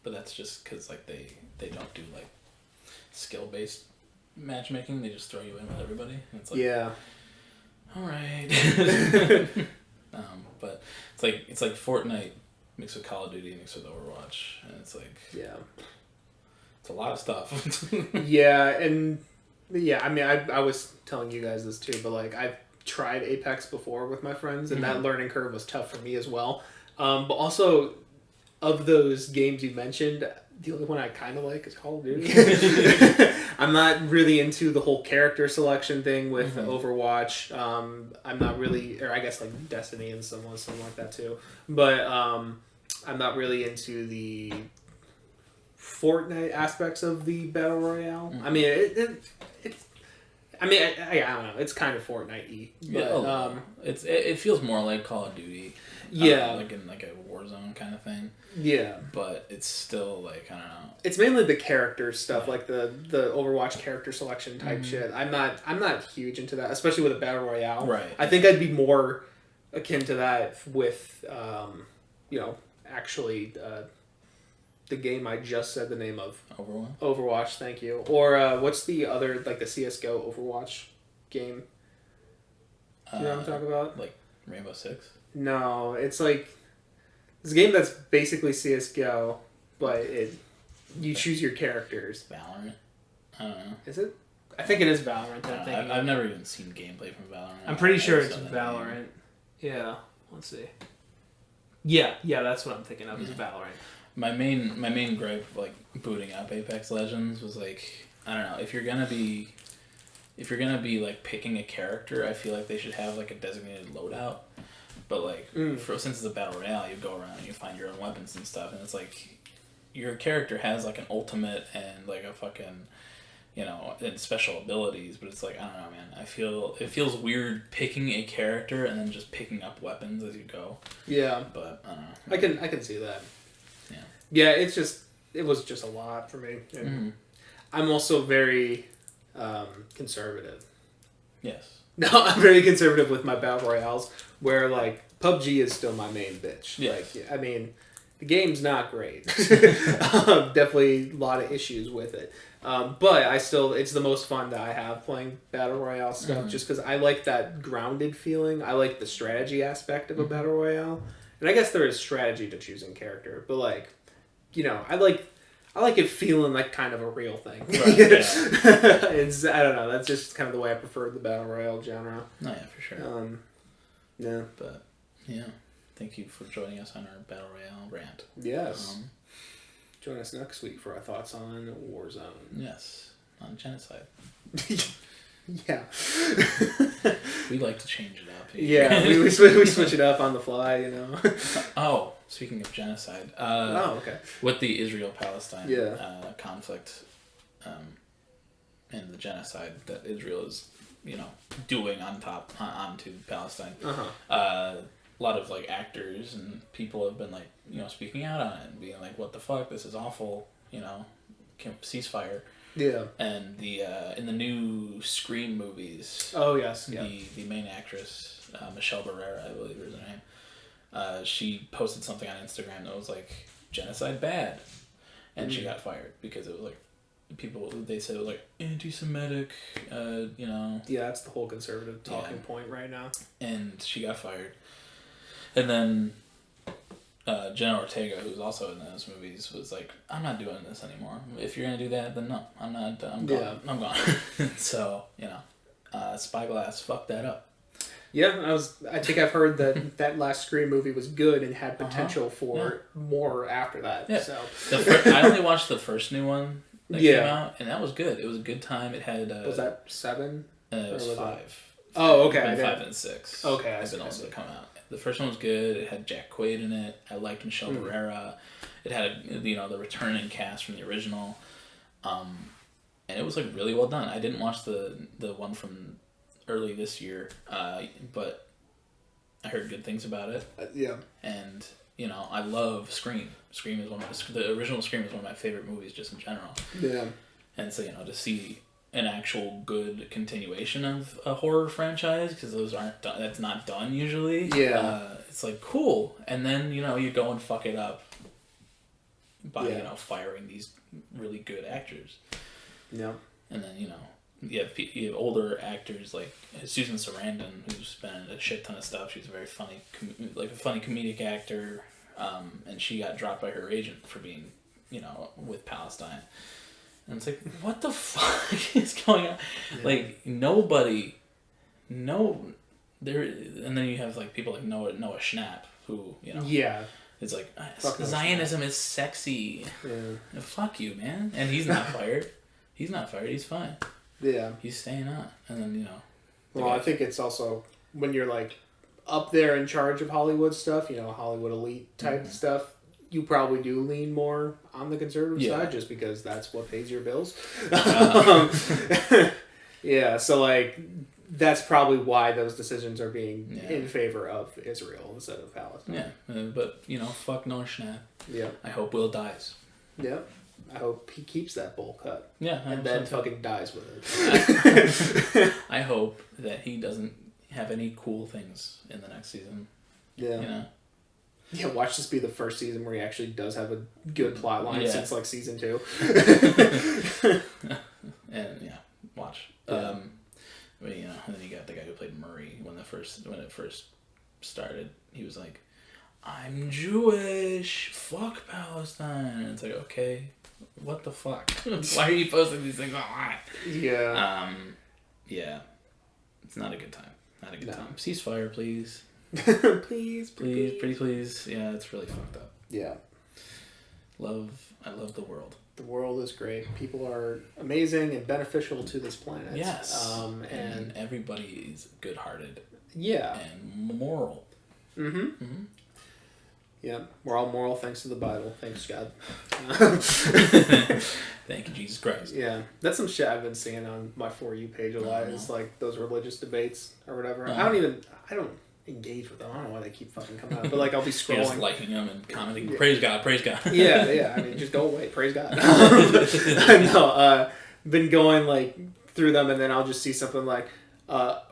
But that's just because like they don't do like skill based matchmaking. They just throw you in with everybody. And it's like, Yeah. all right. But it's like Fortnite mixed with Call of Duty mixed with Overwatch, and it's like it's a lot of stuff. Yeah, and I mean, I was telling you guys this too, but like I've tried Apex before with my friends, and that learning curve was tough for me as well. But also, of those games you mentioned, the only one I kind of like is Call of Duty. I'm not really into the whole character selection thing with Overwatch. I'm not really, or I guess like Destiny and something like that too. But I'm not really into the Fortnite aspects of the Battle Royale. I mean, it's. I mean, I don't know. It's kind of Fortnite-y. But, it feels more like Call of Duty. Yeah. Like in like a Warzone kind of thing. Yeah. But it's still like, I don't know. It's mainly the character stuff, like the Overwatch character selection type shit. I'm not huge into that, especially with a Battle Royale. Right. I think I'd be more akin to that with, actually the game I just said the name of. Overwatch? Overwatch, thank you. Or what's the other, like the CSGO Overwatch game? Do you know what I'm talking about? Like Rainbow Six? No, it's like it's a game that's basically CSGO, but you choose your characters. Valorant? I don't know. Is it? I think it is Valorant. I've never even seen gameplay from Valorant. I'm pretty sure it's saw that Valorant. name. Yeah, let's see. Yeah, that's what I'm thinking of. Is Valorant. My main gripe of, like, booting up Apex Legends was like, I don't know, if you're gonna be like picking a character, I feel like they should have like a designated loadout. But like since it's a battle royale, you go around and you find your own weapons and stuff, and it's like your character has like an ultimate and like a fucking, and special abilities, but it's like, I don't know, man. It feels weird picking a character and then just picking up weapons as you go. Yeah. But I don't know. I can see that. Yeah. Yeah, it was just a lot for me. And I'm also very conservative. Yes. No, I'm very conservative with my battle royales, where like PUBG is still my main bitch. Yes. Like, I mean, the game's not great. Definitely a lot of issues with it. But it's the most fun that I have playing battle royale stuff, just because I like that grounded feeling. I like the strategy aspect of a battle royale, and I guess there is strategy to choosing character, but like, I like it feeling like kind of a real thing. Right, yeah. I don't know. That's just kind of the way I prefer the battle royale genre. Oh yeah, for sure. Yeah. But yeah, thank you for joining us on our battle royale rant. Yes. Join us next week for our thoughts on Warzone. Yes, on genocide. Yeah. We like to change it up. Yeah, we switch it up on the fly, Oh, speaking of genocide. Okay. With the Israel-Palestine conflict, and the genocide that Israel is, doing onto Palestine. A lot of like actors and people have been like, speaking out on it and being like, "What the fuck? This is awful." Ceasefire. Yeah. And the in the new Scream movies. Oh yes. Yeah. The main actress, Michelle Barrera, I believe is her name. She posted something on Instagram that was like, "Genocide bad," and she got fired because it was like, they said it was like anti-Semitic, Yeah, that's the whole conservative talking point right now. And she got fired. And then Jenna Ortega, who's also in those movies, was like, "I'm not doing this anymore. If you're gonna do that, then no, I'm not. I'm gone. Yeah. I'm gone." So Spyglass fucked that up. Yeah, I think I've heard that last Scream movie was good and had potential for more after that. Yeah. So I only watched the first new one that came out, and that was good. It was a good time. It had was that 7? It was 5. Oh, okay. It's been 5 and 6. Okay, have been also come out. The first one was good. It had Jack Quaid in it. I liked Michelle Barrera. It had the returning cast from the original, and it was like really well done. I didn't watch the one from early this year, but I heard good things about it. Yeah. And I love Scream. Scream is the original Scream is one of my favorite movies just in general. Yeah. And so to see an actual good continuation of a horror franchise, because that's not done usually. Yeah. It's like cool, and then you go and fuck it up by firing these really good actors. Yeah. And then you have older actors like Susan Sarandon, who's been in a shit ton of stuff. She's a very funny, a funny comedic actor, and she got dropped by her agent for being, with Palestine. And it's like, what the fuck is going on? Yeah. Like nobody, there. And then you have like people like Noah Schnapp, who Yeah. It's like Zionism is sexy. Yeah. Fuck you, man. And he's not fired. He's not fired. He's fine. Yeah. He's staying on. And then, Well, I think it's also when you're like up there in charge of Hollywood stuff, Hollywood elite type stuff, you probably do lean more on the conservative side just because that's what pays your bills. Yeah. So like that's probably why those decisions are being in favor of Israel instead of Palestine. Yeah. But, fuck Noah Schnapp. Yeah. I hope Will dies. Yeah. I hope he keeps that bowl cut. Yeah. And then fucking dies with it. I hope that he doesn't have any cool things in the next season. Yeah. Yeah, watch this be the first season where he actually does have a good plot line since like season 2. And watch. Yeah. But, and then you got the guy who played Murray when it first started. He was like, "I'm Jewish. Fuck Palestine." And it's like, okay, what the fuck? Why are you posting these things online? Yeah. Yeah. It's not a good time. Not a good time. Ceasefire, please. Please. Pretty please. Yeah, it's really fucked up. Yeah. I love the world. The world is great. People are amazing and beneficial to this planet. Yes. And everybody is good-hearted. Yeah. And moral. Mm-hmm. Yeah. We're all moral thanks to the Bible. Thanks, God. Thank you, Jesus Christ. Yeah. That's some shit I've been seeing on my For You page a lot. It's like those religious debates or whatever. I don't engage with them. I don't know why they keep fucking coming out. But like I'll be scrolling. Just liking them and commenting. Yeah. Praise God. Yeah. I mean, just go away. Praise God. No, been going like through them and then I'll just see something like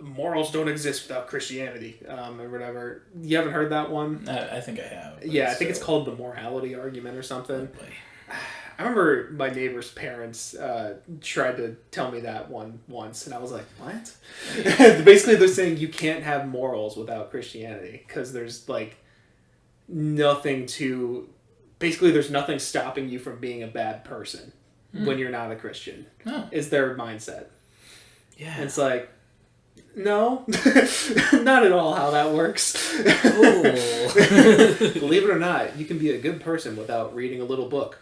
morals don't exist without Christianity or whatever. You haven't heard that one? I think I have. Yeah, I think it's called the morality argument or something. I remember my neighbor's parents tried to tell me that one once, and I was like, what? Basically, they're saying you can't have morals without Christianity, because there's, like, nothing to... Basically, there's nothing stopping you from being a bad person when you're not a Christian, is their mindset. Yeah. And it's like, no, not at all how that works. Believe it or not, you can be a good person without reading a little book.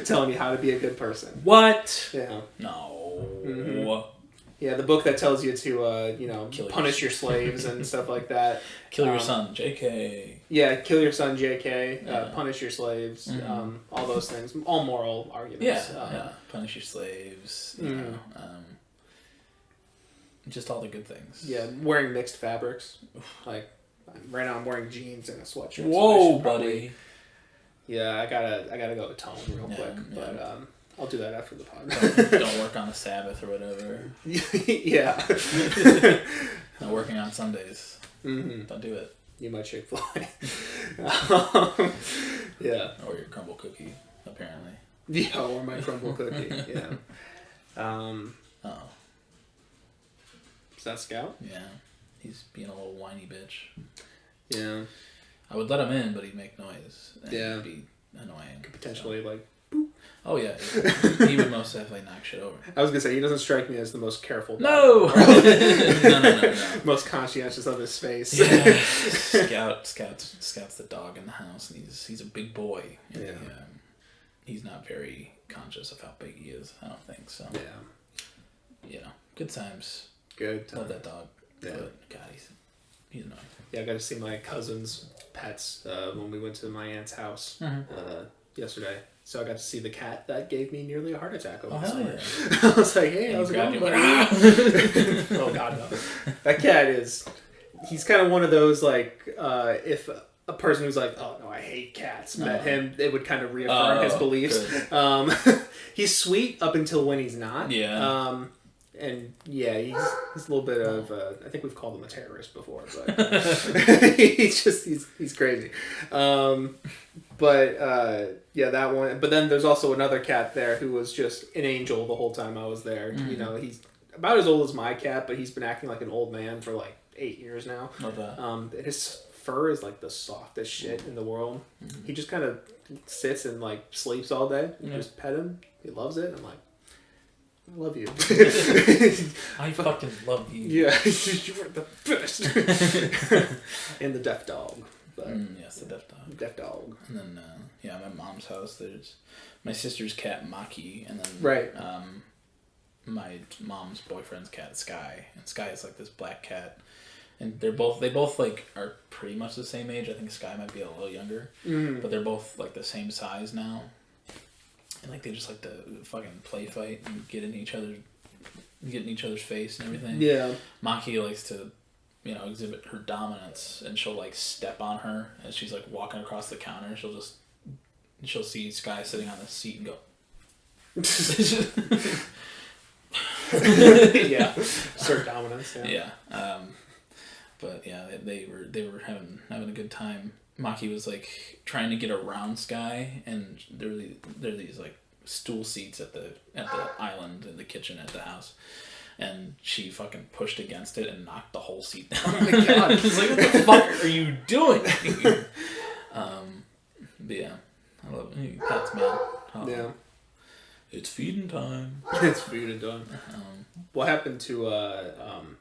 Telling you how to be a good person. What? Yeah. No. Mm-hmm. Yeah, the book that tells you to, punish your slaves and stuff like that. Kill your son, JK. Yeah, kill your son, JK. Punish your slaves. Mm-hmm. All those things. All moral arguments. Yeah. Punish your slaves. Just all the good things. Yeah, wearing mixed fabrics. Like, right now I'm wearing jeans and a sweatshirt. Whoa, buddy. Yeah, I gotta go atone real quick, but I'll do that after the pod. Don't work on the Sabbath or whatever. Yeah. Not working on Sundays. Mm-hmm. Don't do it. You might Chick-fil-A. Yeah. Or your crumble cookie, apparently. Yeah, or my crumble cookie. Yeah. Oh. Is that Scout? Yeah. He's being a little whiny bitch. Yeah. I would let him in, but he'd make noise. And yeah. It'd be annoying. Could potentially, like, boop. Oh yeah, he would most definitely knock shit over. I was gonna say he doesn't strike me as the most careful. No. No. Most conscientious of his space. Yeah. Scout's the dog in the house, and he's a big boy. And Yeah. he's not very conscious of how big he is. I don't think so. Yeah. Good times. Good time. Love that dog. Yeah. But God, he's annoying. Yeah, I got to see my cousin's pets when we went to my aunt's house yesterday. So I got to see the cat that gave me nearly a heart attack over the summer. Yeah. I was like, hey, how's it going, buddy? Oh, God, no. That cat he's kind of one of those, like, if a person who's like, oh, no, I hate cats, met him, it would kind of reaffirm his beliefs. He's sweet up until when he's not. Yeah. And yeah, he's a little bit of I think we've called him a terrorist before, but he's crazy. Yeah, that one. But then there's also another cat there who was just an angel the whole time I was there. Mm-hmm. You know, he's about as old as my cat, but he's been acting like an old man for like 8 years now. And his fur is like the softest shit in the world. Mm-hmm. He just kind of sits and like sleeps all day. You just pet him. He loves it. I'm like, I love you. I fucking love you. Yeah, you were the best. And the deaf dog. But, yes, the deaf dog. Deaf dog. And then, my mom's house, there's my sister's cat, Maki, and then my mom's boyfriend's cat, Sky. And Sky is like this black cat. And they both like are pretty much the same age. I think Sky might be a little younger. Mm. But they're both like the same size now. And like they just like to fucking play fight and get in each other's face and everything. Yeah. Maki likes to, exhibit her dominance, and she'll like step on her as she's like walking across the counter. She'll see Sky sitting on the seat and go. Yeah. Assert dominance. Yeah. Yeah. But yeah, they were having a good time. Maki was like trying to get around Sky, and there are these like stool seats at the island in the kitchen at the house, and she fucking pushed against it and knocked the whole seat down. Oh my God! It's like, what the fuck are you doing? But yeah, I love it. Pets, man. Yeah. It's feeding time. It's feeding time. What happened to I'm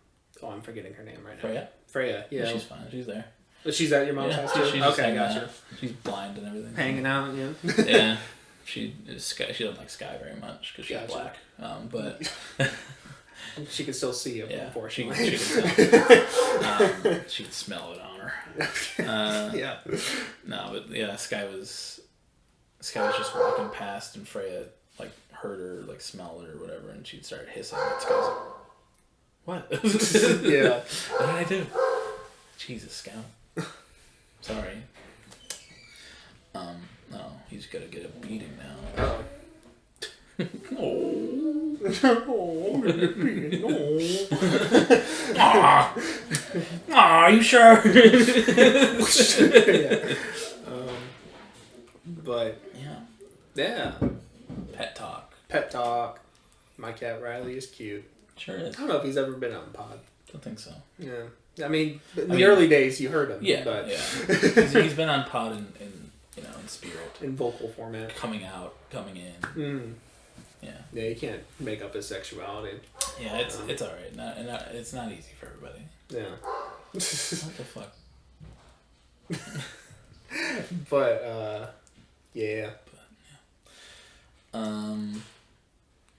forgetting her name right now. Freya. Yeah. She's fine. She's there. She's at your mom's house too? Okay, gotcha. She's blind and everything. Hanging out, yeah. Yeah. She doesn't like Sky very much because she's black. But she can still see you. Yeah, unfortunately. she can tell. She can smell it on her. Yeah. No, but yeah, Sky was just walking past, and Freya like heard her, like smelled her or whatever, and she'd start hissing. And Sky's like, what? Yeah. What did I do? Jesus, Scout. Sorry. No, he's gonna get a beating now. Oh. Are you sure? Yeah. But yeah. Pet talk. My cat Riley is cute. Sure is. I don't know if he's ever been on pod. Don't think so. Yeah. I mean, in the early days you heard him. Yeah. But he's been on pod in spirit. In vocal format. Coming in. Mm. Yeah. Yeah, you can't make up his sexuality. Yeah, it's all right. It's not easy for everybody. Yeah. What the fuck? But yeah. I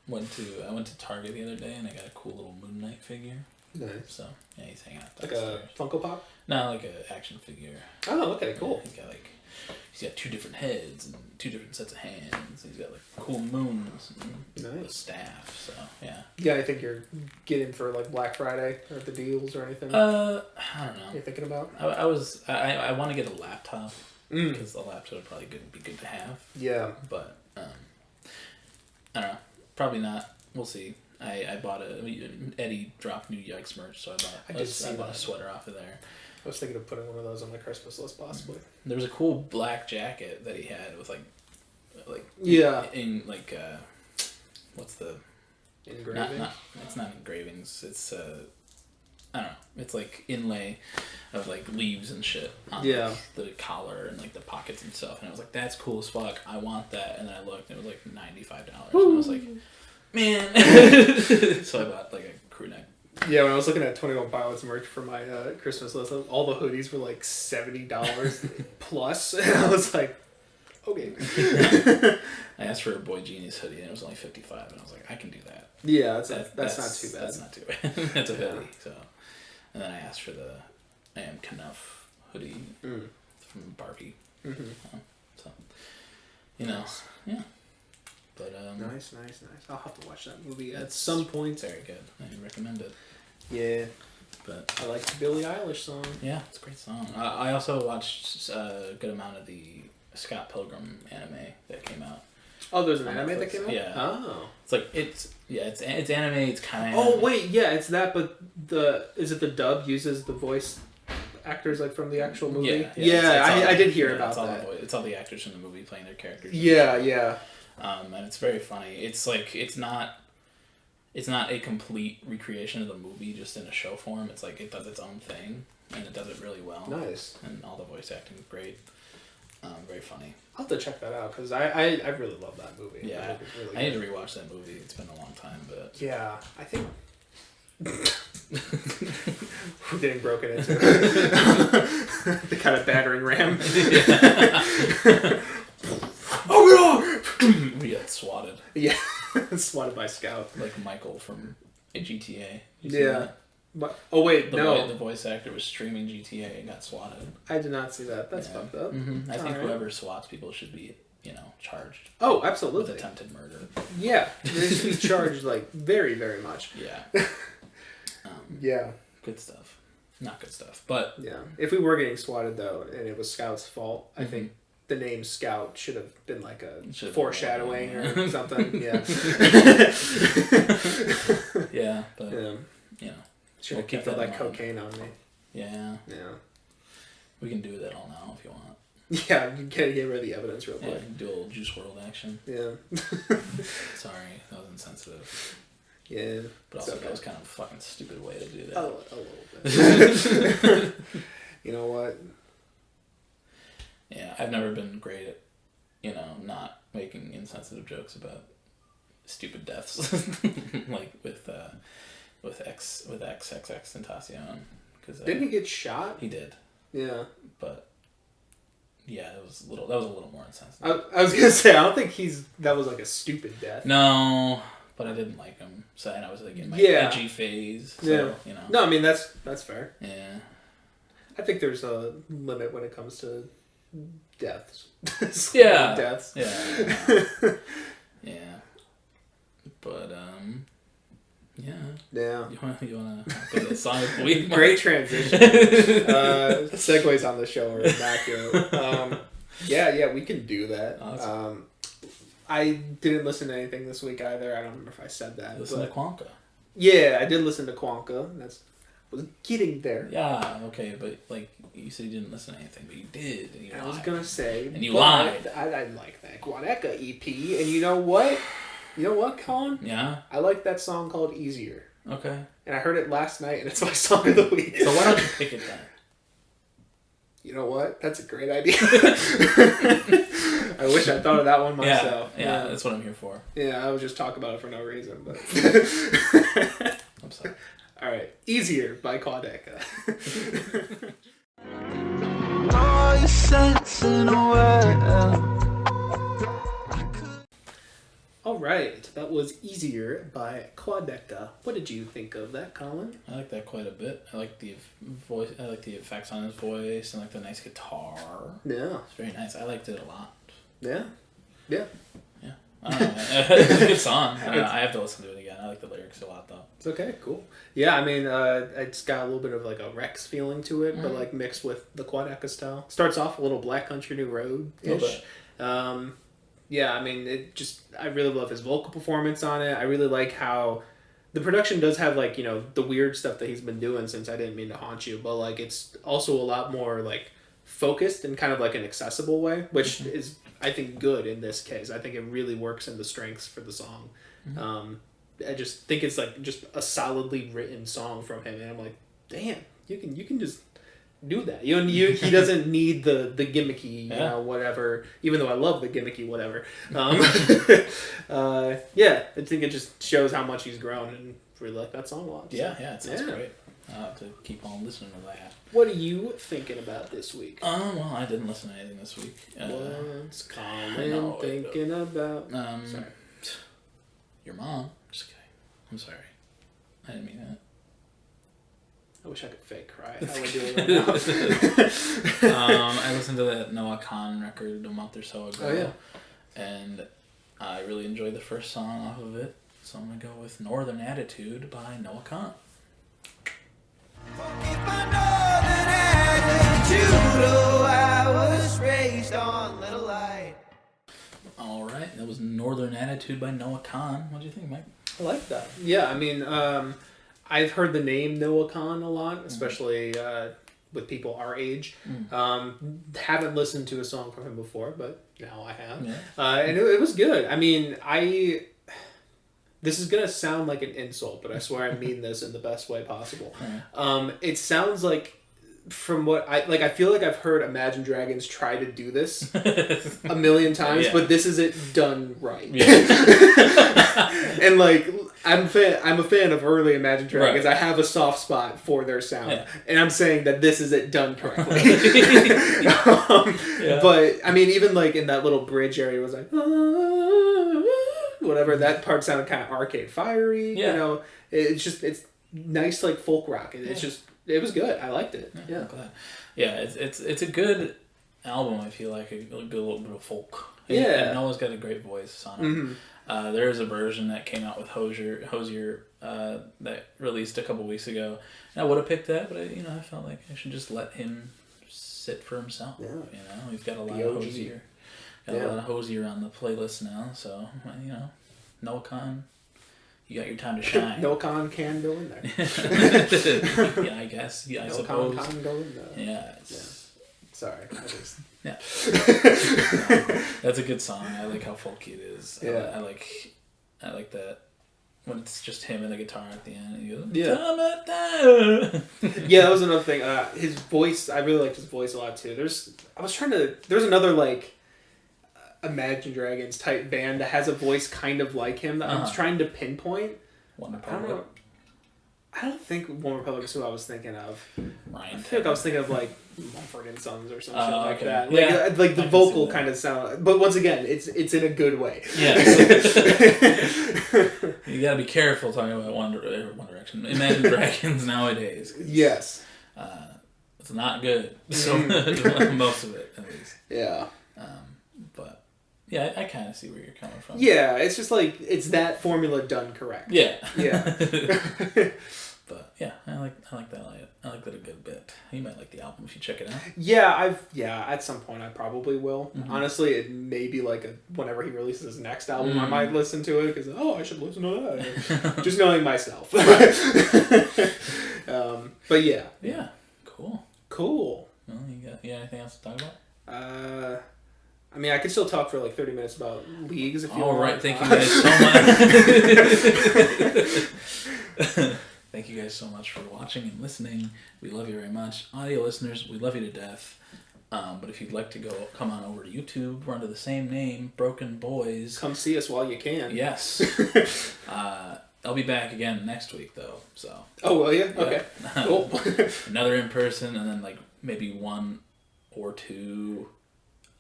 went to Target the other day and I got a cool little Moon Knight figure. Nice. So yeah, he's hanging out like downstairs. A Funko Pop? No, like a action figure. Oh, okay, cool. Yeah, he's got 2 different heads and 2 different sets of hands. He's got like cool moons and a staff. So yeah. Yeah, I think you're getting for like Black Friday or the deals or anything. I don't know. You're thinking about? I want to get a laptop because the laptop would probably be good to have. Yeah. But I don't know. Probably not. We'll see. I bought Eddie dropped new Yikes merch, so I bought a sweater off of there. I was thinking of putting one of those on my Christmas list, possibly. There was a cool black jacket that he had with what's the engraving? It's not engravings. It's I don't know. It's like inlay of like leaves and shit on the collar and like the pockets and stuff. And I was like, that's cool as fuck. I want that. And then I looked and it was like $95. And I was like, man. So I bought like a crew neck. Yeah, when I was looking at 21 Pilots merch for my Christmas list, all the hoodies were like $70 plus. And I was like, okay. I asked for a Boy Genius hoodie and it was only $55. And I was like, I can do that. Yeah, that's not too bad. That's not too bad. That's a hoodie. So, and then I asked for the I Am Knuff hoodie from Barbie. Mm-hmm. So, you know, yeah. But nice. I'll have to watch that movie at some point. Very good. I recommend it. Yeah. But I like the Billie Eilish song. Yeah, it's a great song. I also watched a good amount of the Scott Pilgrim anime that came out. Oh, there's an anime that came out? Yeah. Oh. It's like it's anime. It's kind of. Oh wait, yeah, it's that. But is it the dub uses the voice actors like from the actual movie? Yeah, I did hear about that. It's all the actors from the movie playing their characters. Yeah. And it's very funny. It's like it's not a complete recreation of the movie, just in a show form. It's like it does its own thing, and it does it really well. Nice. And all the voice acting is great. Very funny. I'll have to check that out because I really love that movie. Yeah, really I need to rewatch that movie. It's been a long time, but yeah, I think we're getting broken into the kind of battering ram. Oh no! We got swatted. Yeah, swatted by Scout, like Michael from GTA. Yeah. But, oh wait, no. The voice actor was streaming GTA and got swatted. I did not see that. That's fucked up. Mm-hmm. I think whoever swats people should be, charged. Oh, absolutely. With attempted murder. Yeah, they should be charged like very, very much. Yeah. Yeah. Good stuff. Not good stuff, but yeah. If we were getting swatted though, and it was Scout's fault, I think the name Scout should have been like a foreshadowing or something. Yeah. Yeah, but should have kept all that cocaine on me. Yeah. Yeah. We can do that all now if you want. Yeah, you can get rid of the evidence real quick. Yeah, do a little Juice WRLD action. Yeah. Sorry, that was insensitive. Yeah. But also that was kind of a fucking stupid way to do that. A little bit. You know what? Yeah, I've never been great at, not making insensitive jokes about stupid deaths, like with XXX Tentacion. Didn't he get shot? He did. Yeah. But yeah, that was a little more insensitive. I was gonna say I don't think that was like a stupid death. No, but I didn't like him. So and I was like in my edgy phase. So, No, I mean that's fair. Yeah. I think there's a limit when it comes to deaths. Deaths. Yeah. Yeah. But yeah. You wanna go to the song of the week? Great transition. Segues on the show are immaculate. Yeah, we can do that. Awesome. I didn't listen to anything this week either. I don't remember if I said that. Listen to Quanka. Yeah, I did listen to Quanka. I was getting there. Yeah, okay, but like you said, you didn't listen to anything, but you did. And you lied. I was gonna say, and you lied. I like that Quaneka EP, and you know what? You know what, Colin? Yeah. I like that song called "Easier." Okay. And I heard it last night, and it's my song of the week. So why don't you pick it then? You know what? That's a great idea. I wish I thought of that one myself. Yeah, that's what I'm here for. Yeah, I was just talking about it for no reason, but. I'm sorry. All right, "Easier" by Quaneka. All right, that was "Easier" by Quaneka. What did you think of that, Colin? I like that quite a bit. I like the voice. I like the effects on his voice and like the nice guitar. Yeah, it's very nice. I liked it a lot. Yeah. I don't know. It's a good song. I have to listen to it again. I like the lyrics a lot, though. It's okay, cool. Yeah, I mean, it's got a little bit of like a Rex feeling to it, but like mixed with the Quaneka style. Starts off a little Black Country New Road-ish. Yeah, I mean, I really love his vocal performance on it. I really like how the production does have like, the weird stuff that he's been doing since I Didn't Mean to Haunt You, but like it's also a lot more like focused in kind of like an accessible way, which is, I think, good in this case. I think it really works in the strengths for the song. I just think it's like just a solidly written song from him, and I'm like, damn, you can just do that. He doesn't need the gimmicky, whatever. Even though I love the gimmicky, whatever. Yeah, I think it just shows how much he's grown, and really like that song a lot. So. Yeah, it sounds great. I'll have to keep on listening to that. What are you thinking about this week? Well, I didn't listen to anything this week. What's Colin thinking about? Sorry. Your mom. Just kidding. I'm sorry. I didn't mean that. I wish I could fake cry. I would do it right now. I listened to that Noah Khan record a month or so ago. Oh, yeah. And I really enjoyed the first song off of it. So I'm going to go with Northern Attitude by Noah Khan. Alright, that was Northern Attitude by Noah Khan. What do you think, Mike? I like that. Yeah, I mean, I've heard the name Noah Khan a lot, especially with people our age. Haven't listened to a song from him before, but now I have. Yeah. And it was good. I mean, this is going to sound like an insult, but I swear I mean this in the best way possible. It sounds like, from what I feel like I've heard Imagine Dragons try to do this a million times, but this is it done right. Yeah. And like, I'm a fan of early Imagine Dragons. Right. I have a soft spot for their sound, and I'm saying that this is it done correctly. But I mean, even like in that little bridge area, it was like whatever. That part sounded kind of Arcade Fiery. You know, it's nice like folk rock. It's just. It was good. I liked it. Yeah. I'm glad. Yeah, it's a good album. I feel like a good little bit of folk. Yeah. And Noah's got a great voice on it. There is a version that came out with Hosier that released a couple weeks ago. And I would have picked that, but I felt like I should just let him sit for himself. Yeah. We've got a lot of Hosier. Got a lot of Hosier on the playlist now, so Noah Khan. You got your time to shine. No con can go in there. Yeah, I guess. Yeah, I suppose. No con go in there. Yeah. Sorry. Yeah. That's a good song. I like how folky it is. Yeah. I like that when it's just him and the guitar at the end. And he goes, yeah, that was another thing. His voice, I really liked his voice a lot too. There's another like Imagine Dragons type band that has a voice kind of like him that I was trying to pinpoint. One Republic. I don't think One Republic is who I was thinking of. Ryan. I feel like I was thinking of like Mumford and Sons or some shit like that. Yeah, like the vocal kind of sound, but once again, it's in a good way. Yeah. You gotta be careful talking about One Direction. Imagine Dragons nowadays. Yes. It's not good. So most of it, at least. Yeah. But. Yeah, I kind of see where you're coming from. Yeah, it's just like, it's that formula done correct. Yeah. Yeah. But yeah, I like that. I like that a good bit. You might like the album if you check it out. Yeah, at some point I probably will. Honestly, it may be like whenever he releases his next album, I might listen to it because I should listen to that. Just knowing myself. But yeah. Yeah. Cool. Well, you got anything else to talk about? I mean, I could still talk for like 30 minutes about leagues if you want. All right, thank you guys so much. Thank you guys so much for watching and listening. We love you very much. Audio listeners, we love you to death. But if you'd like to come on over to YouTube, we're under the same name, BrokeN Boys. Come see us while you can. Yes. I'll be back again next week, though. So. Oh, will you? Okay. Cool. Another in person, and then like maybe one or two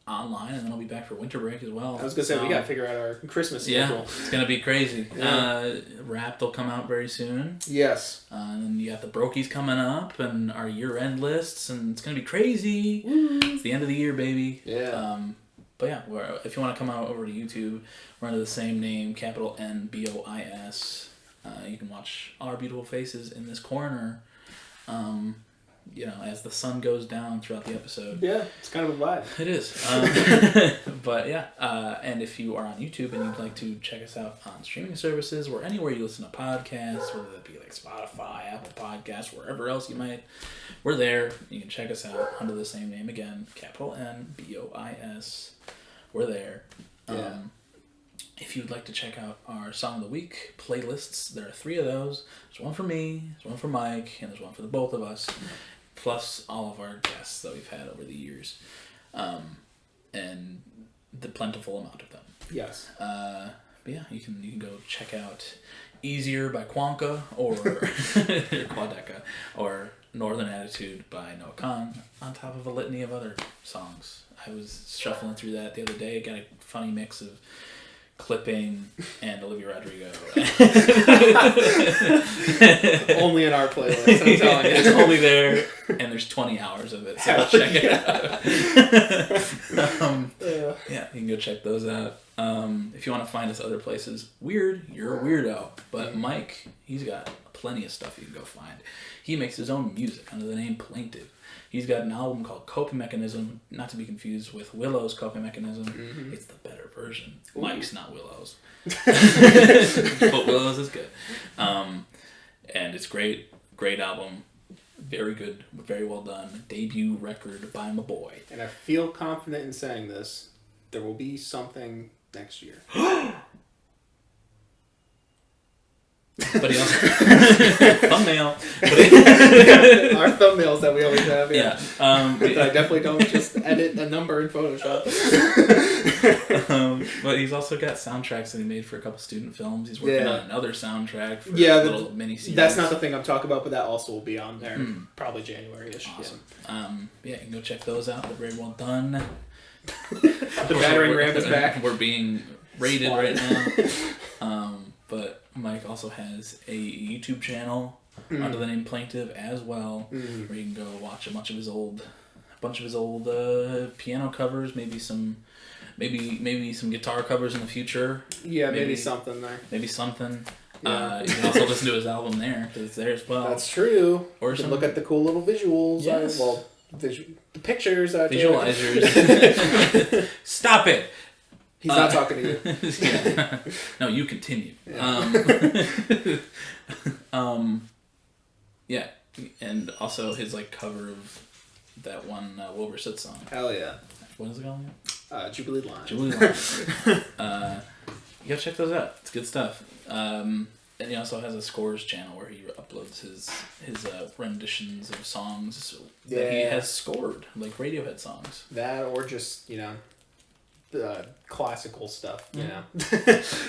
online, and then I'll be back for winter break as well. I was gonna say we gotta figure out our Christmas schedule. Yeah, it's gonna be crazy. Wrapped will come out very soon. Yes. And then you got the Brokies coming up, and our year-end lists, and it's gonna be crazy. Woo. It's the end of the year, baby. Yeah. But yeah, if you want to come out over to YouTube, we're under the same name, capital N BOIS. You can watch our beautiful faces in this corner. As the sun goes down throughout the episode. Yeah, it's kind of a vibe. It is. But yeah, and if you are on YouTube and you'd like to check us out on streaming services or anywhere you listen to podcasts, whether that be like Spotify, Apple Podcasts, wherever else you might, we're there. You can check us out under the same name again, capital N BOIS. We're there. Yeah. if you'd like to check out our Song of the Week playlists, there are 3 of those. There's one for me, there's one for Mike, and there's one for the both of us, plus all of our guests that we've had over the years. And the plentiful amount of them. Yes. But yeah, you can go check out Easier by Quanka or Quadeca or Northern Attitude by Noah Khan on top of a litany of other songs. I was shuffling through that the other day, got a funny mix of Clipping and Olivia Rodrigo. Only in our playlist, I'm telling you. It's only there, and there's 20 hours of it, so check it out. Yeah, you can go check those out. If you want to find us other places, weird, you're a weirdo. But Mike, he's got plenty of stuff you can go find. He makes his own music under the name Plaintive. He's got an album called Coping Mechanism, not to be confused with Willow's Coping Mechanism. Mm-hmm. It's the better version. Ooh. Mike's not Willow's. But Willow's is good. And it's great. Great album. Very good. Very well done. Debut record by my boy. And I feel confident in saying this. There will be something next year. But he also thumbnail. Our thumbnails that we always have. Yeah. I definitely don't just edit a number in Photoshop. But he's also got soundtracks that he made for a couple student films. He's working on another soundtrack for a little mini series. That's not the thing I'm talking about, but that also will be on there. Probably January-ish. Awesome. Yeah, you can go check those out. They're very well done. The battering ram is back. We're being rated right now. But Mike also has a YouTube channel under the name Plaintive as well, where you can go watch a bunch of his old piano covers, maybe some guitar covers in the future. Yeah, maybe something there. Maybe something. Yeah. You can also listen to his album there, because it's there as well. That's true. Or you can look at the cool little visuals. Yes. The pictures. Visualizers. Stop it! He's not talking to you. Yeah. No, you continue. Yeah. Yeah, and also his cover of that one Wilbur song. Hell yeah! What is it called? Jubilee Line. Jubilee Line. You gotta check those out. It's good stuff. And he also has a scores channel where he uploads his renditions of songs that he has scored, like Radiohead songs. That or just the classical stuff,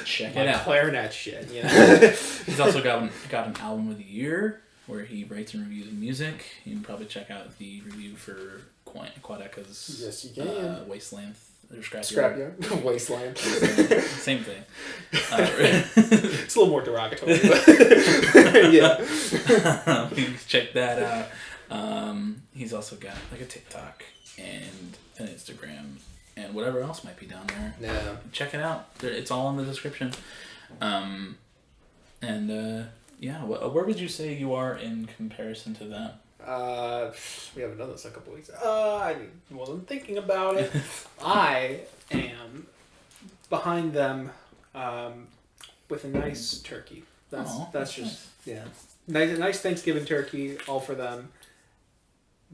Check it out. Clarinet shit, He's also got an album of the year where he writes and reviews music. You can probably check out the review for Quadeca's Wasteland or Scrapyard. Wasteland. Same thing. It's a little more derogatory, but yeah. You can check that out. He's also got a TikTok and an Instagram and whatever else might be down there. Yeah. Check it out. It's all in the description. Where would you say you are in comparison to them? We haven't done this in a couple weeks. I wasn't thinking about it. I am behind them with a nice turkey. That's just nice. Nice Thanksgiving turkey, all for them.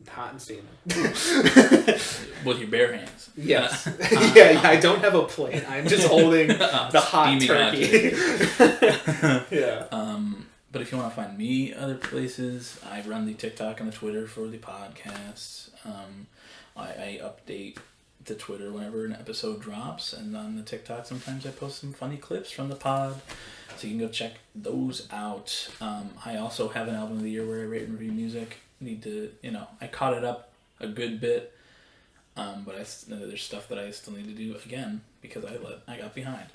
Hot and steaming. With your bare hands. Yes. Yeah, I don't have a plate. I'm just holding the hot turkey. Yeah. But if you want to find me other places, I run the TikTok and the Twitter for the podcast. I update the Twitter whenever an episode drops, and on the TikTok sometimes I post some funny clips from the pod, so you can go check those out. I also have an album of the year where I rate and review music. I caught it up a good bit, but there's stuff that I still need to do again because I got behind.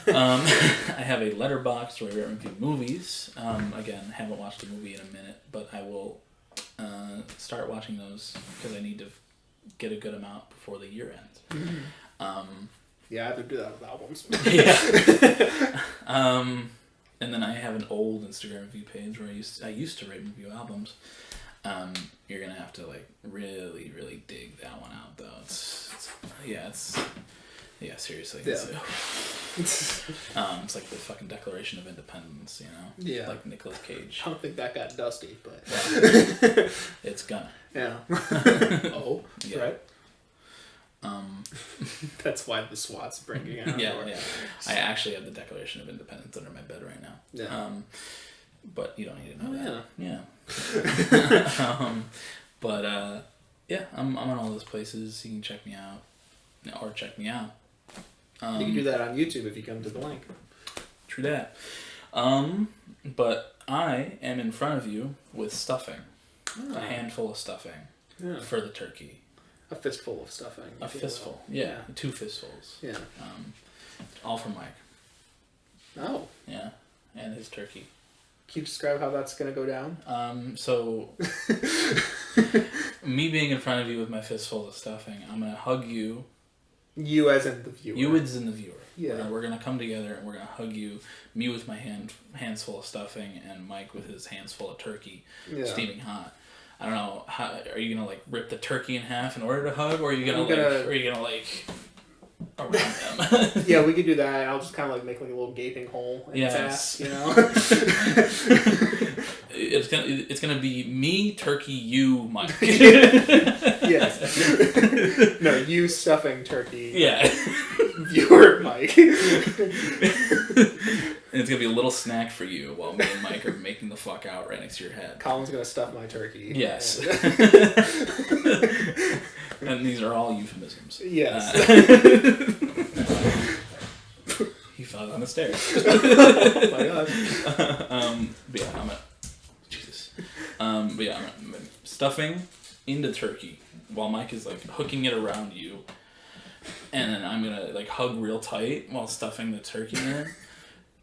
I have a letterbox where I rate and review movies. Again, haven't watched a movie in a minute, but I will start watching those because I need to get a good amount before the year ends. Yeah, I have to do that with albums. Yeah. And then I have an old Instagram review page where I used to rate and review albums. You're gonna have to really, really dig that one out though. Seriously. Yeah. It's like the fucking Declaration of Independence, Yeah. Like Nicolas Cage. I don't think that got dusty, but it's gonna. Yeah. Oh, yeah. right. That's why the SWAT's breaking out. Yeah. I actually have the Declaration of Independence under my bed right now. Yeah. But you don't need to know that. Yeah. I'm on all those places. You can check me out, or check me out. You can do that on YouTube if you come to the link. True that. But I am in front of you with stuffing. A handful of stuffing for the turkey. A fistful of stuffing. A fistful. Yeah. 2 fistfuls. Yeah. All for Mike. Oh. Yeah. And his turkey. Can you describe how that's going to go down? So me being in front of you with my fistful of stuffing, I'm going to hug you. You as in the viewer. You as in the viewer. Yeah. We're gonna come together and we're gonna hug you. Me with my hands full of stuffing, and Mike with his hands full of turkey, steaming hot. I don't know. How are you gonna like rip the turkey in half in order to hug, or are you gonna around them? Yeah, we could do that. I'll just kind of like make like a little gaping hole in its ass, you know. It's gonna be me, turkey, you, Mike. Yes. No, you stuffing turkey. Yeah. Viewer Mike. And it's gonna be a little snack for you while me and Mike are making the fuck out right next to your head. Colin's gonna stuff my turkey. Yes. And these are all euphemisms. Yes. He fell down the stairs. Oh my god. I'm stuffing into turkey while Mike is like hooking it around you, and then I'm gonna like hug real tight while stuffing the turkey in,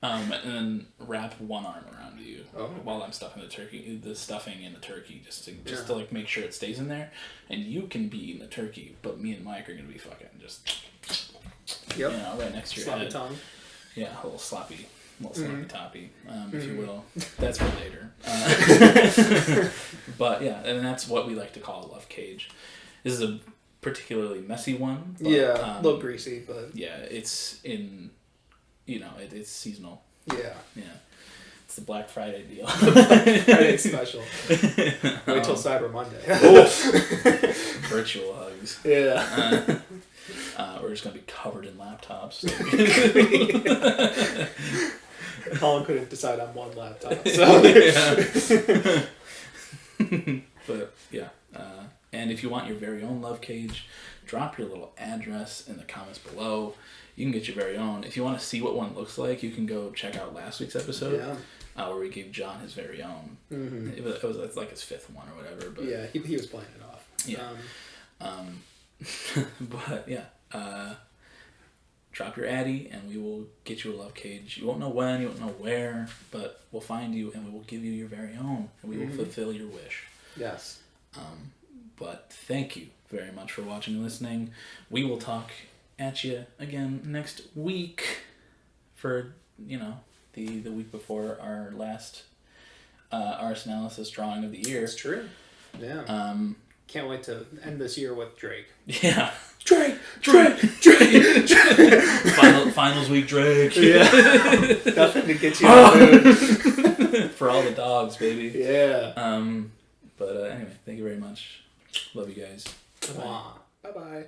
and then wrap one arm around you while I'm stuffing the stuffing in the turkey, just to like make sure it stays in there, and you can be eating the turkey, but me and Mike are gonna be fucking just right next to your head. Tongue. Yeah, a little sloppy toppy, if you will. That's for later. But yeah, and that's what we like to call a love cage. This is a particularly messy one. But, a little greasy, but yeah, it's in, it's seasonal. Yeah. It's the Black Friday deal. Friday special. Wait till Cyber Monday. Virtual hugs. Yeah. We're just gonna be covered in laptops. Colin couldn't decide on one laptop. So. But yeah, and if you want your very own love cage, drop your little address in the comments below. You can get your very own. If you want to see what one looks like, you can go check out last week's episode where we gave John his very own. Mm-hmm. It was like his 5th one or whatever. But yeah, he was playing it off. Yeah. But yeah, drop your addy and we will get you a love cage. You won't know when, you won't know where, but we'll find you and we will give you your very own and we will fulfill your wish. Yes. But thank you very much for watching and listening. We will talk at you again next week for, the week before our last Ars Analysis drawing of the year. That's true. Yeah. Can't wait to end this year with Drake. Yeah. Drake. Finals week, Drake. Yeah. Nothing to get you in the mood. For all the dogs, baby. Yeah. But anyway, thank you very much. Love you guys. Bye-bye.